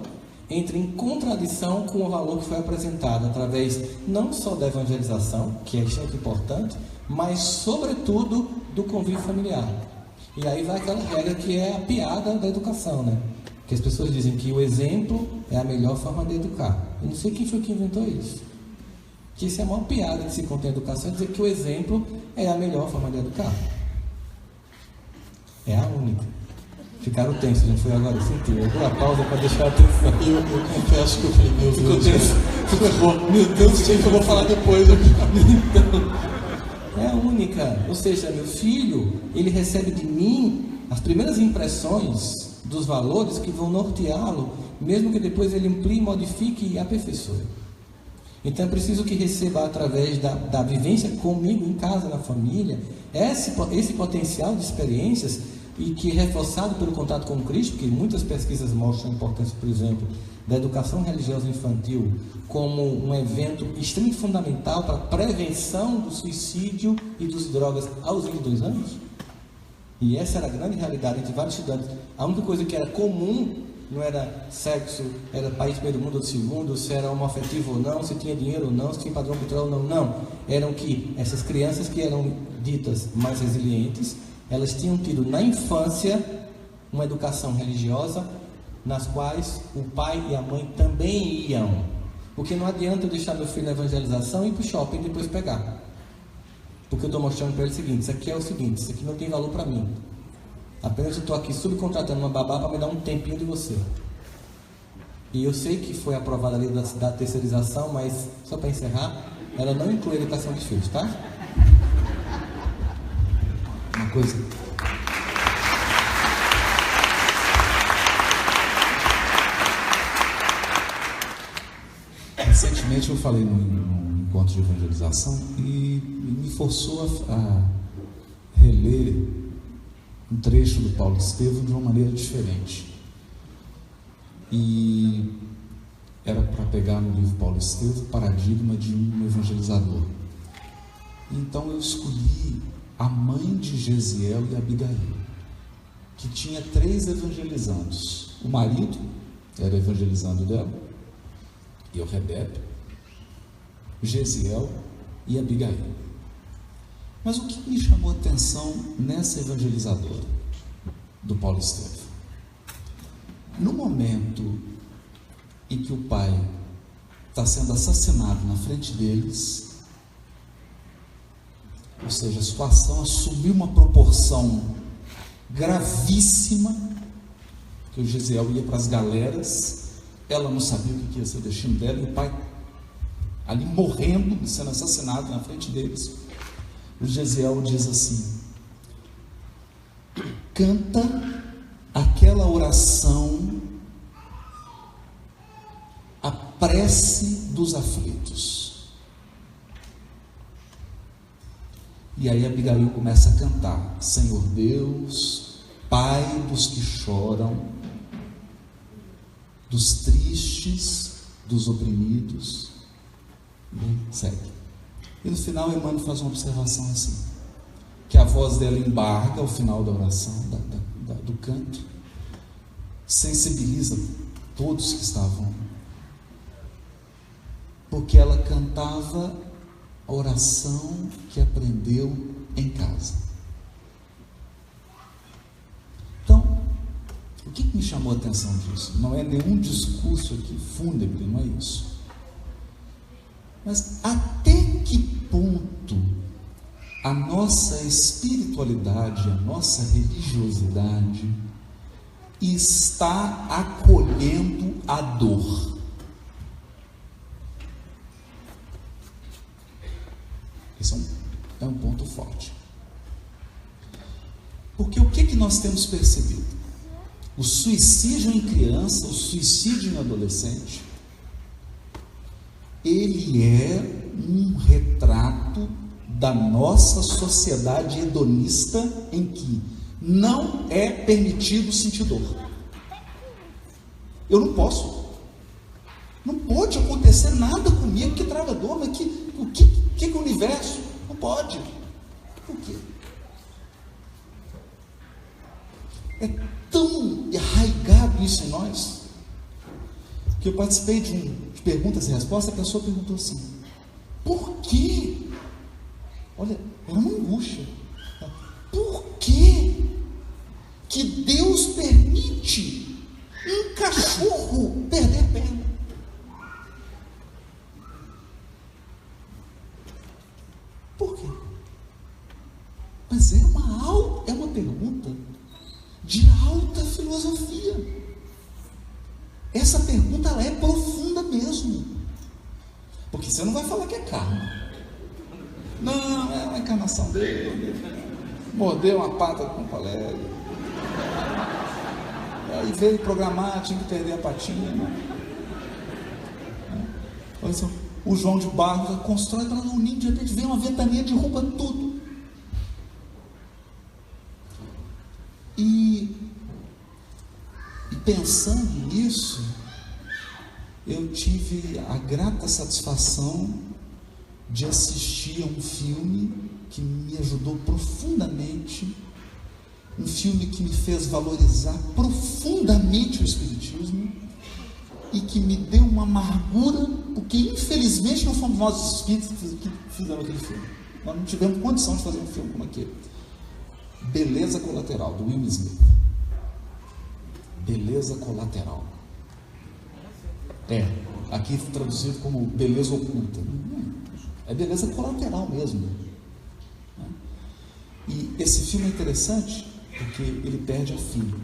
entrem em contradição com o valor que foi apresentado através não só da evangelização, que é extremamente importante, mas, sobretudo, do convívio familiar. E aí vai aquela regra que é a piada da educação, né? Que as pessoas dizem que o exemplo é a melhor forma de educar. Eu não sei quem foi que inventou isso. Que isso é a maior piada que se contém a educação, é dizer que o exemplo é a melhor forma de educar. É a única. Ficaram tensos, não foi agora? Senti, eu dou a pausa para deixar a atenção. Eu confesso que eu falei, meu Ficou Deus, tenso. Meu Deus, sei que eu vou falar depois. Então, é a única. Ou seja, meu filho, ele recebe de mim as primeiras impressões dos valores que vão norteá-lo, mesmo que depois ele amplie, modifique e aperfeiçoe. Então é preciso que receba através da vivência comigo em casa, na família, esse potencial de experiências, e que, reforçado pelo contato com Cristo, que muitas pesquisas mostram a importância, por exemplo, da educação religiosa infantil como um evento extremamente fundamental para a prevenção do suicídio e das drogas aos 22 anos. E essa era a grande realidade entre vários estudantes. A única coisa que era comum não era sexo, era país primeiro mundo ou segundo, se era homoafetivo ou não, se tinha dinheiro ou não, se tinha padrão cultural ou não. Não. Eram que essas crianças que eram ditas mais resilientes, elas tinham tido na infância uma educação religiosa nas quais o pai e a mãe também iam. Porque não adianta eu deixar meu filho na evangelização e ir para o shopping e depois pegar. Porque eu estou mostrando para ele o seguinte: isso aqui é o seguinte, isso aqui não tem valor para mim. Apenas eu estou aqui subcontratando uma babá para me dar um tempinho de você. E eu sei que foi aprovada a lei da terceirização, mas só para encerrar, ela não inclui a educação dos filhos, tá? Uma coisa. Recentemente eu falei num encontro de evangelização e me forçou a reler um trecho do Paulo Estevam de uma maneira diferente. E era para pegar no livro Paulo Estevam o paradigma de um evangelizador. Então eu escolhi a mãe de Gesiel e Abigail, que tinha 3 evangelizandos. O marido era evangelizando dela, e o Rebeca, Gesiel e Abigail. Mas o que me chamou a atenção nessa evangelizadora do Paulo Estevam? No momento em que o pai está sendo assassinado na frente deles, ou seja, a situação assumiu uma proporção gravíssima, que o Gesiel ia para as galeras, ela não sabia o que ia ser o destino dela, e o pai ali morrendo, sendo assassinado na frente deles. O Gesiel diz assim: canta aquela oração, a prece dos aflitos. E aí Abigail começa a cantar: Senhor Deus, Pai dos que choram, dos tristes, dos oprimidos. E segue. E no final Emmanuel faz uma observação assim, que a voz dela embarga ao final da oração, do canto, sensibiliza todos que estavam, porque ela cantava a oração que aprendeu em casa. Então, o que me chamou a atenção disso? Não é nenhum discurso aqui fúnebre, não é isso. Mas até que ponto a nossa espiritualidade, a nossa religiosidade está acolhendo a dor? Esse é um ponto forte. Porque o que nós temos percebido? O suicídio em criança, o suicídio em adolescente, ele é um retrato da nossa sociedade hedonista, em que não é permitido sentir dor. Eu não posso. Não pode acontecer nada comigo que traga dor, mas o que o universo? Não pode. Por quê? É tão arraigado isso em nós, que eu participei de perguntas e respostas. A pessoa perguntou assim: por quê? Olha, era uma angústia. Por quê que Deus permite um cachorro perder a perna? Por quê? Mas é uma pergunta de alta filosofia. Essa pergunta, ela é profunda mesmo. Porque você não vai falar que é karma. Não, é uma encarnação dele. Mordeu uma pata com um colega. Aí veio programar, tinha que perder a patinha. Olha só, o João de Barros constrói para um ninho, de repente vem uma ventania, derruba tudo. E pensando nisso, eu tive a grata satisfação de assistir a um filme que me ajudou profundamente, um filme que me fez valorizar profundamente o Espiritismo e que me deu uma amargura, porque infelizmente não fomos nós espíritos que fizemos aquele filme. Nós não tivemos condição de fazer um filme como aquele. Beleza Colateral, do Will Smith. Beleza Colateral. Aqui traduzido como beleza oculta. É beleza colateral mesmo. E esse filme é interessante porque ele perde a filha.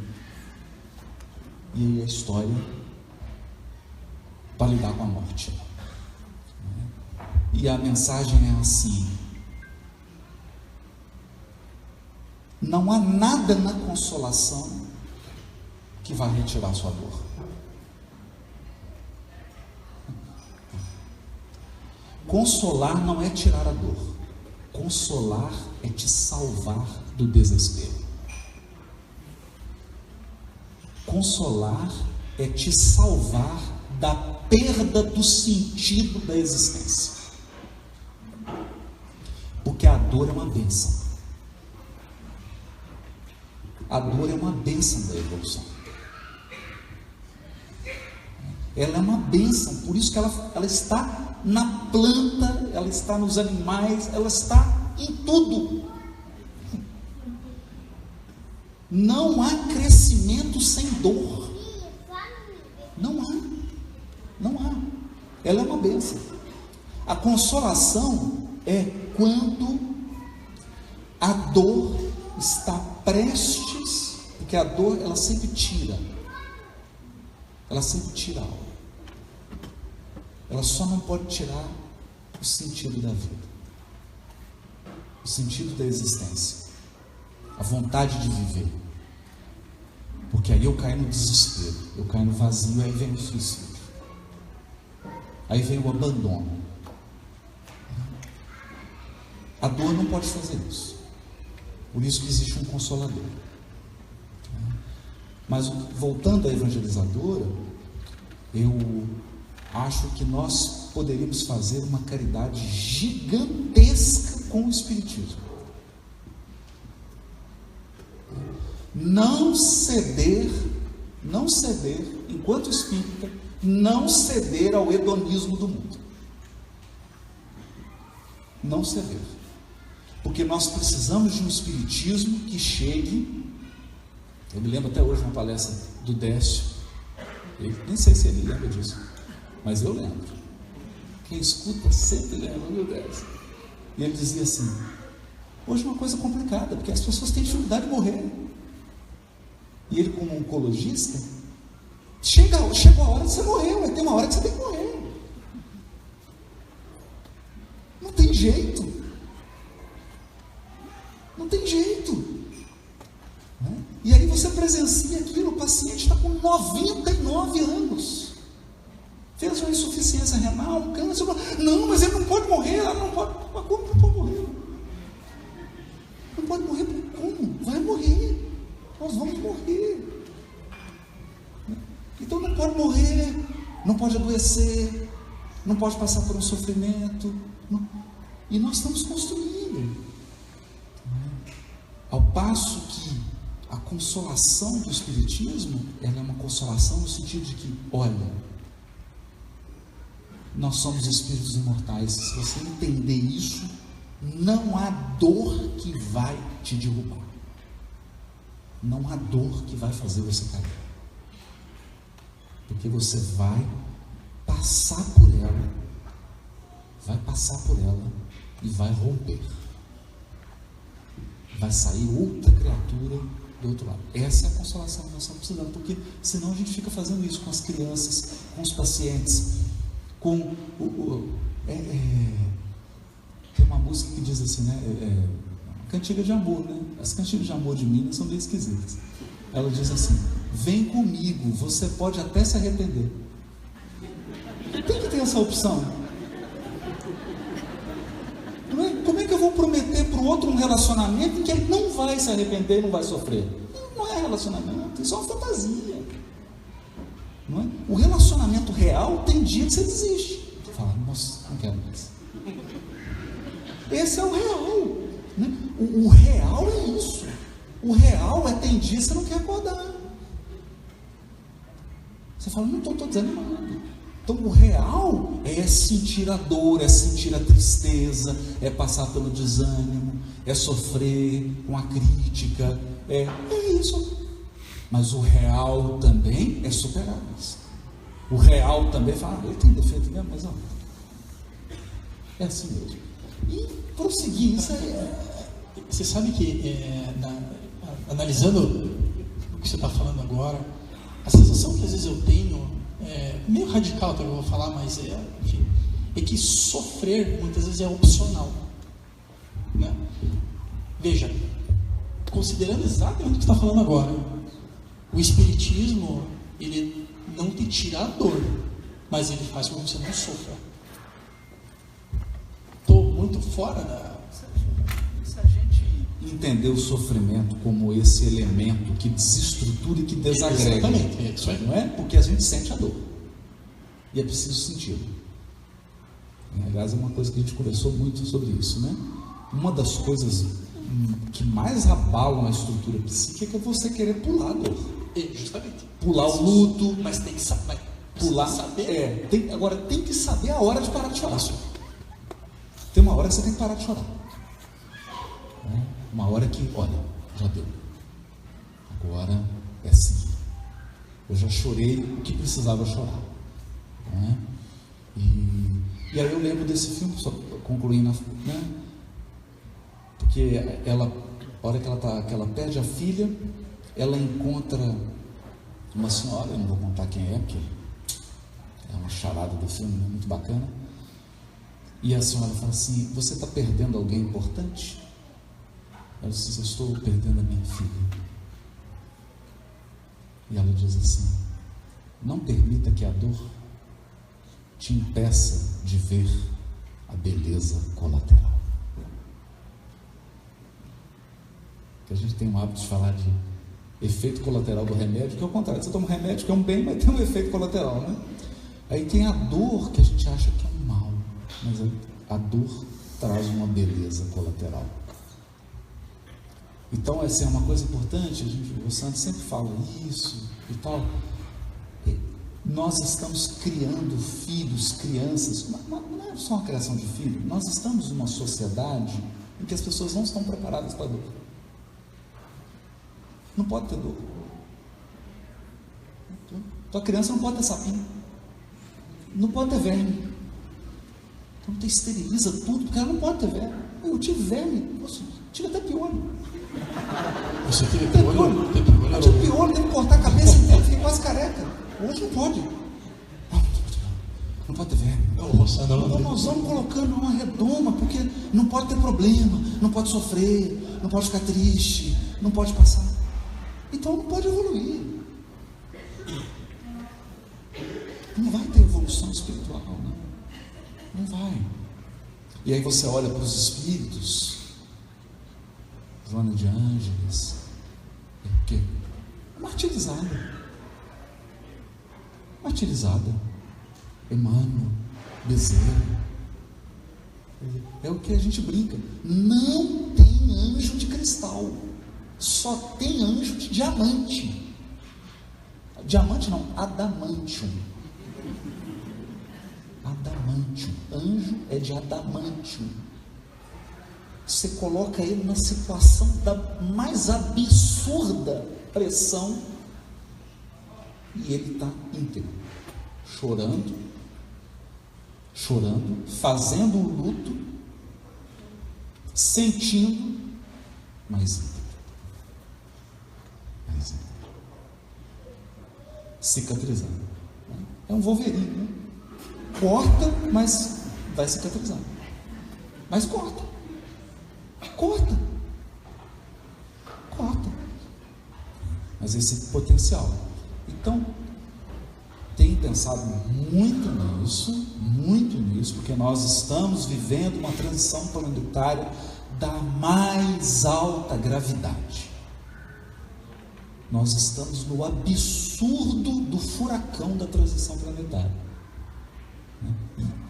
E aí a história para lidar com a morte. E a mensagem é assim: não há nada na consolação que vai retirar sua dor. Consolar não é tirar a dor. Consolar é te salvar do desespero. Consolar é te salvar da perda do sentido da existência. Porque a dor é uma bênção. A dor é uma bênção da evolução. Ela é uma bênção, por isso que ela está na planta, ela está nos animais, ela está em tudo. Não há crescimento sem dor. Não há. Ela é uma bênção. A consolação é quando a dor está prestes, porque a dor, ela sempre tira algo. Ela só não pode tirar o sentido da vida, o sentido da existência, a vontade de viver. Porque aí eu caio no desespero, eu caio no vazio, aí vem o suicídio, aí vem o abandono. A dor não pode fazer isso. Por isso que existe um consolador. Mas voltando à evangelizadora, eu acho que nós poderíamos fazer uma caridade gigantesca com o Espiritismo. Não ceder, enquanto espírita, não ceder ao hedonismo do mundo. Não ceder. Porque nós precisamos de um Espiritismo que chegue. Eu me lembro até hoje uma palestra do Décio. Nem sei se ele lembra disso, mas eu lembro. Quem escuta sempre lembra do Décio. E ele dizia assim: hoje é uma coisa complicada, porque as pessoas têm dificuldade de morrer. E ele, como oncologista, chegou a hora de você morrer, vai ter uma hora que você tem que morrer. Não tem jeito. Não tem jeito. Né? E aí você presencia aquilo, o paciente está com 99 anos. Fez uma insuficiência renal, um câncer. Não, mas ele não pode morrer, ela não pode. Mas como não pode morrer? Não pode morrer por como? Vai morrer. Nós vamos morrer. Então não pode morrer, não pode adoecer, não pode passar por um sofrimento. Não. E nós estamos construindo. Ao passo que a consolação do Espiritismo, ela é uma consolação no sentido de que, olha, nós somos espíritos imortais. Se você entender isso, não há dor que vai te derrubar. Não há dor que vai fazer você cair. Porque você vai passar por ela. Vai passar por ela e vai romper. Vai sair outra criatura do outro lado. Essa é a consolação que nós estamos precisando. Porque senão a gente fica fazendo isso com as crianças, com os pacientes, com tem uma música que diz assim, né? Cantiga de amor, né? As cantigas de amor de Minas são meio esquisitas. Ela diz assim: vem comigo, você pode até se arrepender. Tem que ter essa opção. Não é? Como é que eu vou prometer para o outro um relacionamento em que ele não vai se arrepender, não vai sofrer? Não é relacionamento, isso é uma fantasia. Não é? O relacionamento real tem dia que você desiste. Você fala: nossa, não quero mais. Esse é o real. Né? O real é isso. O real é tem dia que você não quer acordar. Você fala: não estou desanimado. Então o real é sentir a dor, é sentir a tristeza, é passar pelo desânimo, é sofrer com a crítica, é isso. Mas o real também é superar isso. O real também fala: ele tem defeito mesmo, mas não. É assim mesmo. E prosseguir isso Você sabe que, analisando o que você está falando agora, a sensação que às vezes eu tenho, meio radical até que eu vou falar, mas enfim, é que sofrer muitas vezes é opcional. Né? Veja, considerando exatamente o que você está falando agora, o Espiritismo, ele não te tira a dor, mas ele faz com que você não sofra. Estou muito fora da... Se a gente entender o sofrimento como esse elemento que desestrutura e que desagrega, exatamente, é isso aí. não é? Porque a gente sente a dor e é preciso sentir. Aliás, é uma coisa que a gente conversou muito sobre isso, né? Uma das coisas que mais abalam a estrutura psíquica é você querer pular a dor. Justamente. Pular o luto, mas tem que saber. Pular, agora tem que saber a hora de parar de chorar. Tem uma hora que você tem que parar de chorar. Uma hora que, olha, já deu. Agora é seguir. Eu já chorei o que precisava chorar. E aí eu lembro desse filme, só concluindo, né? Porque ela, a hora que ela perde a filha, ela encontra uma senhora, eu não vou contar quem é, porque é uma charada do filme, né? Muito bacana. E a senhora fala assim: você está perdendo alguém importante? Ela diz: eu estou perdendo a minha filha. E ela diz assim: não permita que a dor te impeça de ver a beleza colateral. Que a gente tem um hábito de falar de efeito colateral do remédio, que é o contrário. Você toma um remédio que é um bem, mas tem um efeito colateral, né? Aí tem a dor que a gente acha que é um mal, mas a dor traz uma beleza colateral. Então, essa é uma coisa importante, o Santo sempre fala isso e tal. Nós estamos criando filhos, crianças, não é só uma criação de filho, nós estamos numa sociedade em que as pessoas não estão preparadas para a dor. Não pode ter dor. Tua criança não pode ter sapinho, não pode ter verme. Então tu esteriliza tudo, porque ela não pode ter verme. Eu tive verme, tive até piolho. Você teve piolho? Eu tive piolho, teve que cortar a cabeça inteira, fiquei quase careca. Hoje não pode. Não pode ter verme. Nós vamos colocando uma redoma, porque não pode ter problema, não pode sofrer, não pode ficar triste, não pode passar. Então não pode evoluir. Não vai ter evolução espiritual, não vai. E aí você olha para os espíritos, Joana de Ângeles, o quê? Martirizada. Emmanuel, Bezerra. É o que a gente brinca. Não tem anjo de cristal, só tem anjo de diamante. Diamante não, adamantium. Adamantium. Anjo é de adamantium. Você coloca ele na situação da mais absurda pressão e ele está íntegro, chorando, fazendo o luto, sentindo, mas cicatrizando. É um Wolverine, né? Corta, mas vai cicatrizando. Mas corta. Mas esse potencial. Então, tenho pensado muito nisso, porque nós estamos vivendo uma transição planetária da mais alta gravidade. Nós estamos no absurdo do furacão da transição planetária.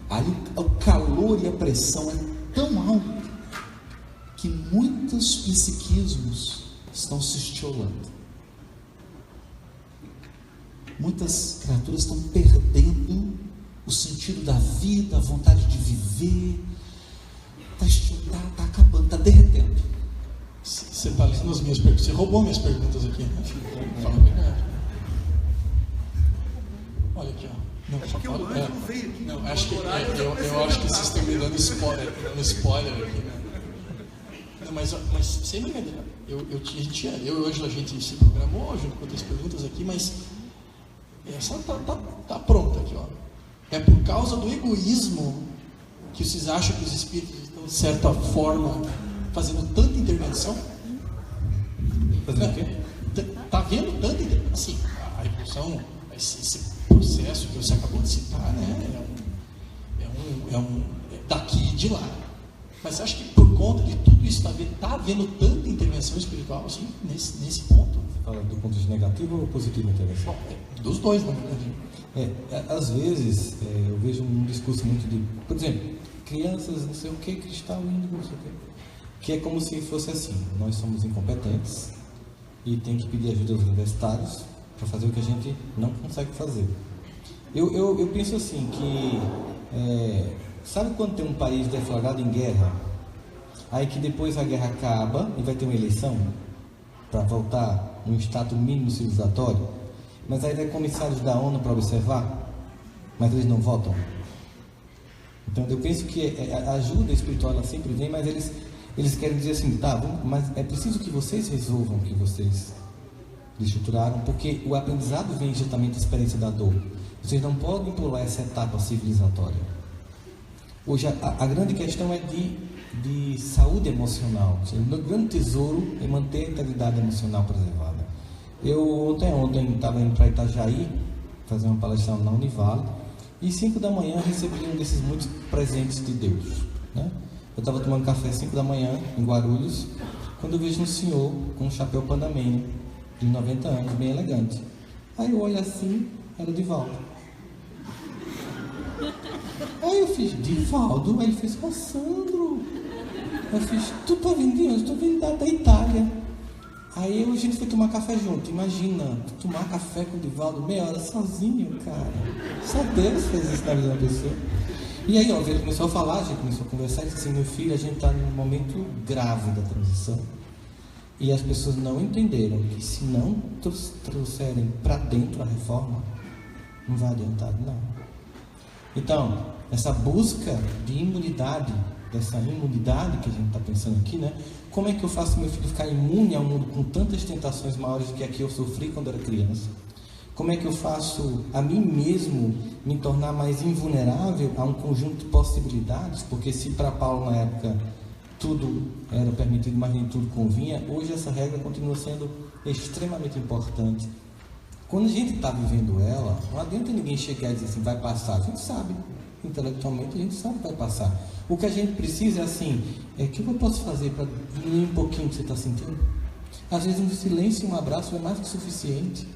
Aí o calor e a pressão é tão alto que muitos psiquismos estão se estiolando. Muitas criaturas estão perdendo o sentido da vida, a vontade de viver. Está acabando, está derretendo. Você está lendo as minhas perguntas. Você roubou minhas perguntas aqui, né? Fala a verdade. Olha aqui, ó. Não, acho que o anjo não veio aqui. Não, acho que eu acho que vocês estão me dando spoiler aqui, né? Não, mas sem brincadeira. Eu e o Ângelo, a gente se programou junto com outras perguntas aqui, mas essa tá pronta aqui, ó. É por causa do egoísmo que vocês acham que os espíritos estão, de certa forma, fazendo tanta intervenção? Fazendo o quê? Tá vendo tanta intervenção? Assim, a evolução, esse processo que você acabou de citar, né? É daqui e de lá. Mas você acha que por conta de tudo isso está havendo tanta intervenção espiritual assim, nesse ponto? Você fala do ponto de negativo ou positivo intervenção? Dos dois, na verdade. Às vezes eu vejo um discurso muito de, por exemplo, crianças, não sei o que, cristal, índigo, não sei o que, que é como se fosse assim: nós somos incompetentes e tem que pedir ajuda aos universitários para fazer o que a gente não consegue fazer. Eu penso assim que sabe quando tem um país deflagrado em guerra, aí que depois a guerra acaba e vai ter uma eleição para voltar um status mínimo civilizatório, mas aí vai comissários da ONU para observar, mas eles não votam. Então eu penso que a ajuda espiritual ela sempre vem, mas eles querem dizer assim, tá, mas é preciso que vocês resolvam o que vocês estruturaram, porque o aprendizado vem justamente da experiência da dor. Vocês não podem pular essa etapa civilizatória. Hoje a grande questão é de saúde emocional. O grande tesouro é manter a integridade emocional preservada. Eu ontem estava indo para Itajaí fazer uma palestra na Univale, e 5 da manhã recebi um desses muitos presentes de Deus, né? Eu estava tomando café às 5 da manhã em Guarulhos, quando eu vejo um senhor com um chapéu panamenho de 90 anos, bem elegante. Aí eu olho assim, era Divaldo. Aí eu fiz, Divaldo? Aí ele fez, Sandro. Eu fiz, tu tá vindo de onde? Tô vindo da Itália. Aí a gente foi tomar café junto. Imagina, tu tomar café com o Divaldo meia hora sozinho, cara. Só Deus fez isso na vida da pessoa. E aí, ó, ele começou a falar, a gente começou a conversar e disse assim, meu filho, a gente está num momento grave da transição. E as pessoas não entenderam que se não trouxerem para dentro a reforma, não vai adiantar nada. Então, essa busca de imunidade, dessa imunidade que a gente está pensando aqui, né? Como é que eu faço meu filho ficar imune ao mundo com tantas tentações maiores do que a que eu sofri quando era criança? Como é que eu faço a mim mesmo me tornar mais invulnerável a um conjunto de possibilidades? Porque se para Paulo na época tudo era permitido, mas nem tudo convinha, hoje essa regra continua sendo extremamente importante. Quando a gente está vivendo ela, não adianta ninguém chegar e dizer assim, vai passar. A gente sabe, intelectualmente a gente sabe que vai passar. O que a gente precisa é assim, o que eu posso fazer para diminuir um pouquinho o que você está sentindo? Às vezes um silêncio e um abraço é mais que suficiente.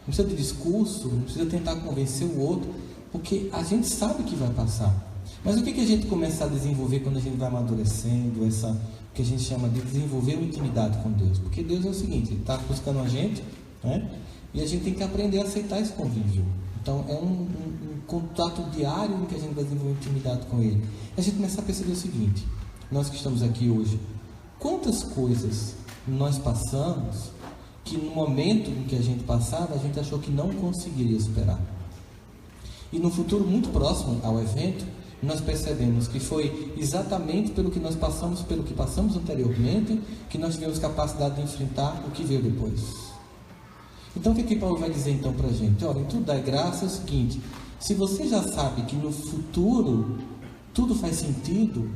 Não precisa de discurso, não precisa tentar convencer o outro, porque a gente sabe que vai passar. Mas o que a gente começa a desenvolver quando a gente vai amadurecendo, essa que a gente chama de desenvolver uma intimidade com Deus? Porque Deus é o seguinte, Ele está buscando a gente, né? E a gente tem que aprender a aceitar esse convívio. Então é um contato diário em que a gente vai desenvolver intimidade com Ele. A gente começa a perceber o seguinte, nós que estamos aqui hoje, quantas coisas nós passamos que no momento em que a gente passava, a gente achou que não conseguiria superar. E no futuro muito próximo ao evento, nós percebemos que foi exatamente pelo que nós passamos, pelo que passamos anteriormente, que nós tivemos capacidade de enfrentar o que veio depois. Então o que Paulo vai dizer então para a gente? Olha, em tudo dá graça é o seguinte, se você já sabe que no futuro tudo faz sentido,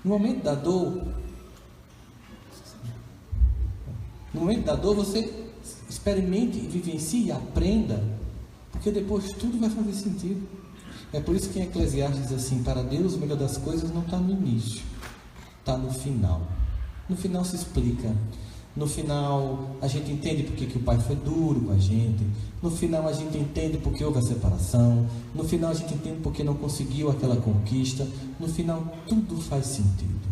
no momento da dor, você experimente, vivencie e aprenda, porque depois tudo vai fazer sentido. É por isso que em Eclesiastes diz assim, para Deus o melhor das coisas não está no início, está no final. No final se explica. No final a gente entende porque que o pai foi duro com a gente. No final a gente entende porque houve a separação. No final a gente entende porque não conseguiu aquela conquista. No final tudo faz sentido.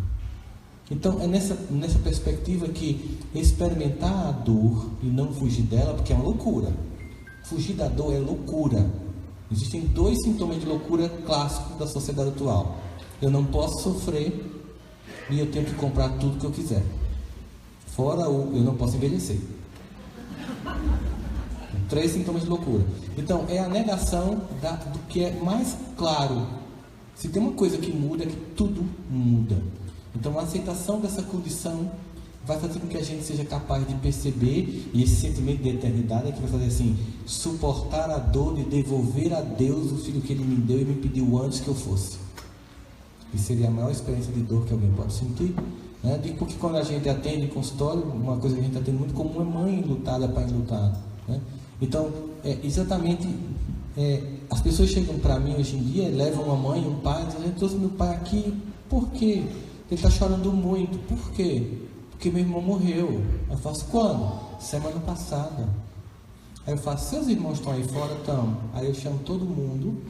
Então é nessa perspectiva que experimentar a dor e não fugir dela, porque é uma loucura. Fugir da dor é loucura. Existem 2 sintomas de loucura clássicos da sociedade atual. Eu não posso sofrer e eu tenho que comprar tudo que eu quiser. Fora eu não posso envelhecer. 3 sintomas de loucura. Então é a negação do que é mais claro. Se tem uma coisa que muda, é que tudo muda. Então a aceitação dessa condição vai fazer com que a gente seja capaz de perceber, e esse sentimento de eternidade é que vai fazer assim, suportar a dor de devolver a Deus o filho que Ele me deu e me pediu antes que eu fosse. E seria a maior experiência de dor que alguém pode sentir, né? Digo porque quando a gente atende em consultório, uma coisa que a gente atende muito comum é mãe lutada, pai lutado, né? Então, exatamente, as pessoas chegam para mim hoje em dia, levam uma mãe, um pai, dizem, eu trouxe meu pai aqui, por quê? Ele está chorando muito, por quê? Porque meu irmão morreu. Eu faço quando? Semana passada. Aí eu faço, seus irmãos estão aí fora? Estão. Aí eu chamo todo mundo.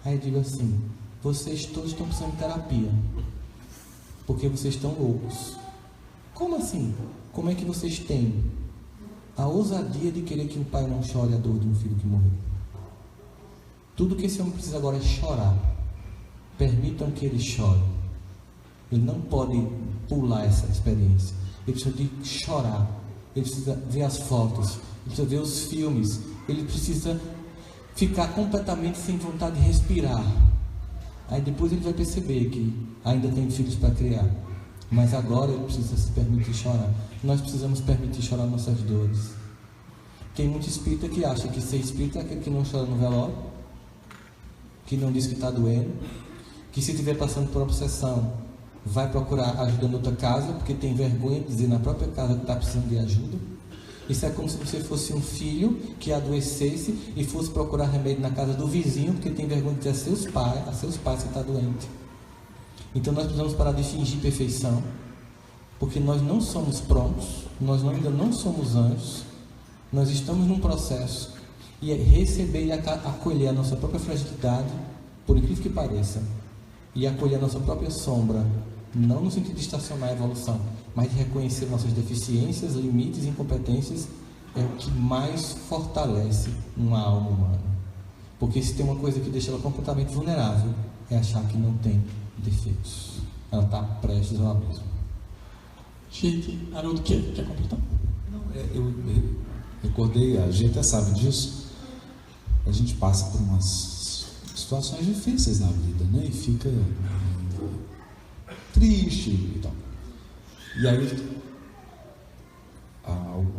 Aí eu digo assim, vocês todos estão precisando de terapia. Porque vocês estão loucos. Como assim? Como é que vocês têm a ousadia de querer que um pai não chore a dor de um filho que morreu? Tudo que esse homem precisa agora é chorar. Permitam que ele chore. Ele não pode pular essa experiência. Ele precisa de chorar. Ele precisa ver as fotos. Ele precisa ver os filmes. Ele precisa ficar completamente sem vontade de respirar. Aí depois ele vai perceber que ainda tem filhos para criar. Mas agora ele precisa se permitir chorar. Nós precisamos permitir chorar nossas dores. Tem muito espírita que acha que ser espírita é aquele que não chora no velório, que não diz que está doendo, que se estiver passando por obsessão vai procurar ajuda em outra casa, porque tem vergonha de dizer na própria casa que está precisando de ajuda. Isso é como se você fosse um filho que adoecesse e fosse procurar remédio na casa do vizinho, porque tem vergonha de dizer a seus pais que está doente. Então nós precisamos parar de fingir perfeição, porque nós não somos prontos, nós ainda não somos anjos, nós estamos num processo, e é receber e acolher a nossa própria fragilidade, por incrível que pareça, e acolher a nossa própria sombra, não no sentido de estacionar a evolução, mas de reconhecer nossas deficiências, limites e incompetências, é o que mais fortalece uma alma humana. Porque se tem uma coisa que deixa ela completamente vulnerável, é achar que não tem defeitos. Ela está prestes ao abismo. Gente, Haroldo, quer completar? Não, eu recordei, a gente até sabe disso, a gente passa por umas situações difíceis na vida, né? E fica triste e tal. E aí,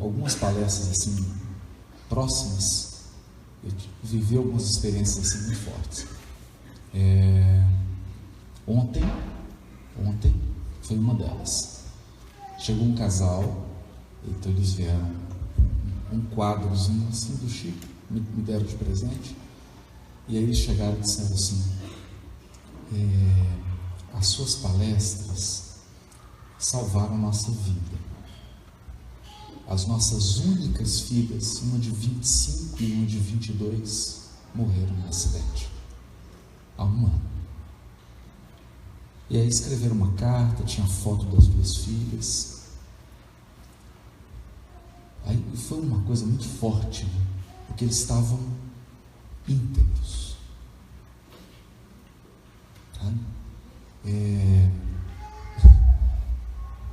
algumas palestras assim, próximas, eu vivi algumas experiências assim muito fortes. Ontem foi uma delas. Chegou um casal, então eles vieram um quadrozinho assim do Chico, me deram de presente, e aí eles chegaram e disseram assim: as suas palestras salvaram a nossa vida. As nossas únicas filhas, uma de 25 e uma de 22, morreram no acidente há um ano. E aí escreveram uma carta, tinha foto das duas filhas. Aí foi uma coisa muito forte, né? Porque eles estavam íntegros. Tá?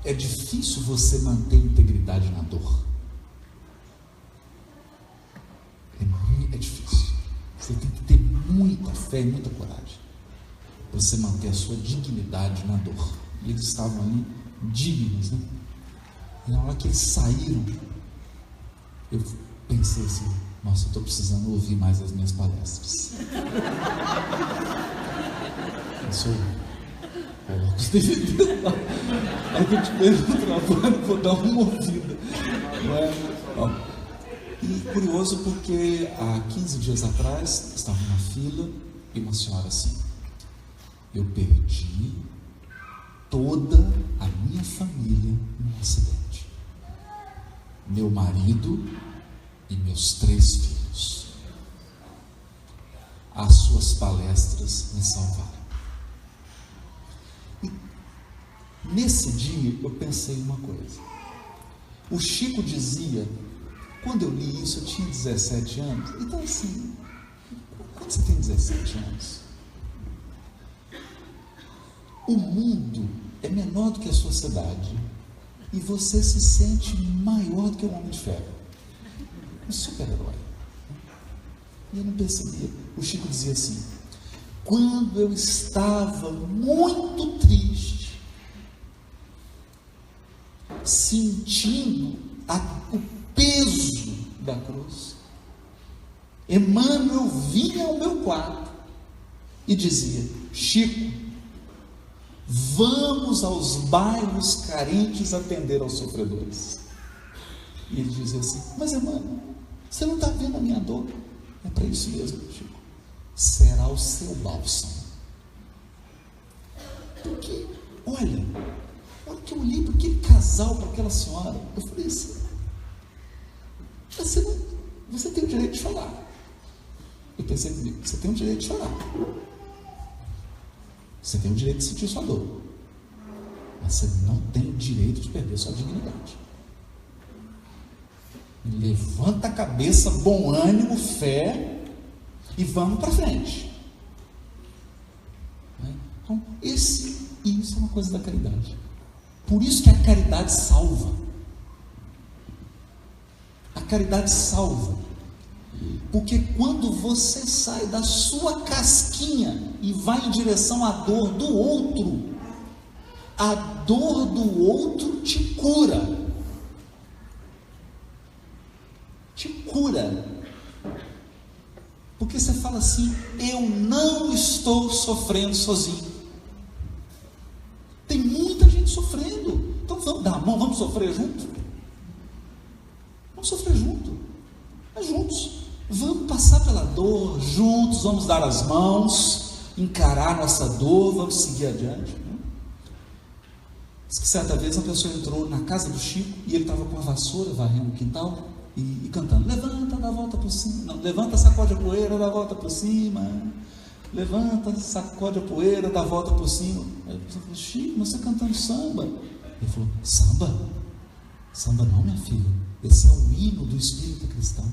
É difícil você manter integridade na dor. É difícil. Você tem que ter muita fé e muita coragem para você manter a sua dignidade na dor. E eles estavam ali dignos, né? E na hora que eles saíram, eu pensei assim: nossa, eu estou precisando ouvir mais as minhas palestras. Eu sou coloco os DVDs lá. Aí que eu te pergunto, vou dar uma ouvida. E curioso porque há 15 dias atrás estava na fila e uma senhora assim: eu perdi toda a minha família num acidente, meu marido e meus 3 filhos. As suas palestras me salvaram. E nesse dia eu pensei uma coisa. O Chico dizia, quando eu li isso, eu tinha 17 anos. Então assim, quando você tem 17 anos, o mundo é menor do que a sua cidade e você se sente maior do que o Homem de Ferro, um super-herói. E eu não percebia. O Chico dizia assim: quando eu estava muito triste, sentindo o peso da cruz, Emmanuel vinha ao meu quarto e dizia: Chico, vamos aos bairros carentes atender aos sofredores. E ele dizia assim: mas Emmanuel, você não está vendo a minha dor? É para isso mesmo, Chico, será o seu bálsamo. Porque, olha que eu olhei para aquele casal, para aquela senhora, eu falei assim: você tem o direito de chorar. Eu pensei comigo: você tem o direito de chorar, você tem o direito de sentir sua dor, mas você não tem o direito de perder sua dignidade. Levanta a cabeça, bom ânimo, fé, e vamos para frente. Então, isso é uma coisa da caridade. Por isso que a caridade salva. A caridade salva. Porque quando você sai da sua casquinha e vai em direção à dor do outro, a dor do outro te cura. Te cura. Porque você fala assim: eu não estou sofrendo sozinho. Tem muita gente sofrendo. Então vamos dar a mão, vamos sofrer junto. Vamos sofrer junto. Mas juntos. Vamos passar pela dor juntos, vamos dar as mãos, encarar nossa dor, vamos seguir adiante. Diz que certa vez a pessoa entrou na casa do Chico e ele estava com a vassoura varrendo o quintal e cantando: levanta, dá a volta por cima, não, levanta, sacode a poeira, dá a volta por cima. levanta, sacode a poeira, dá a volta por cima. Aí você falou, Chico, mas você está cantando samba. Ele falou, samba? Samba não, minha filha, esse é o hino do espírito cristão.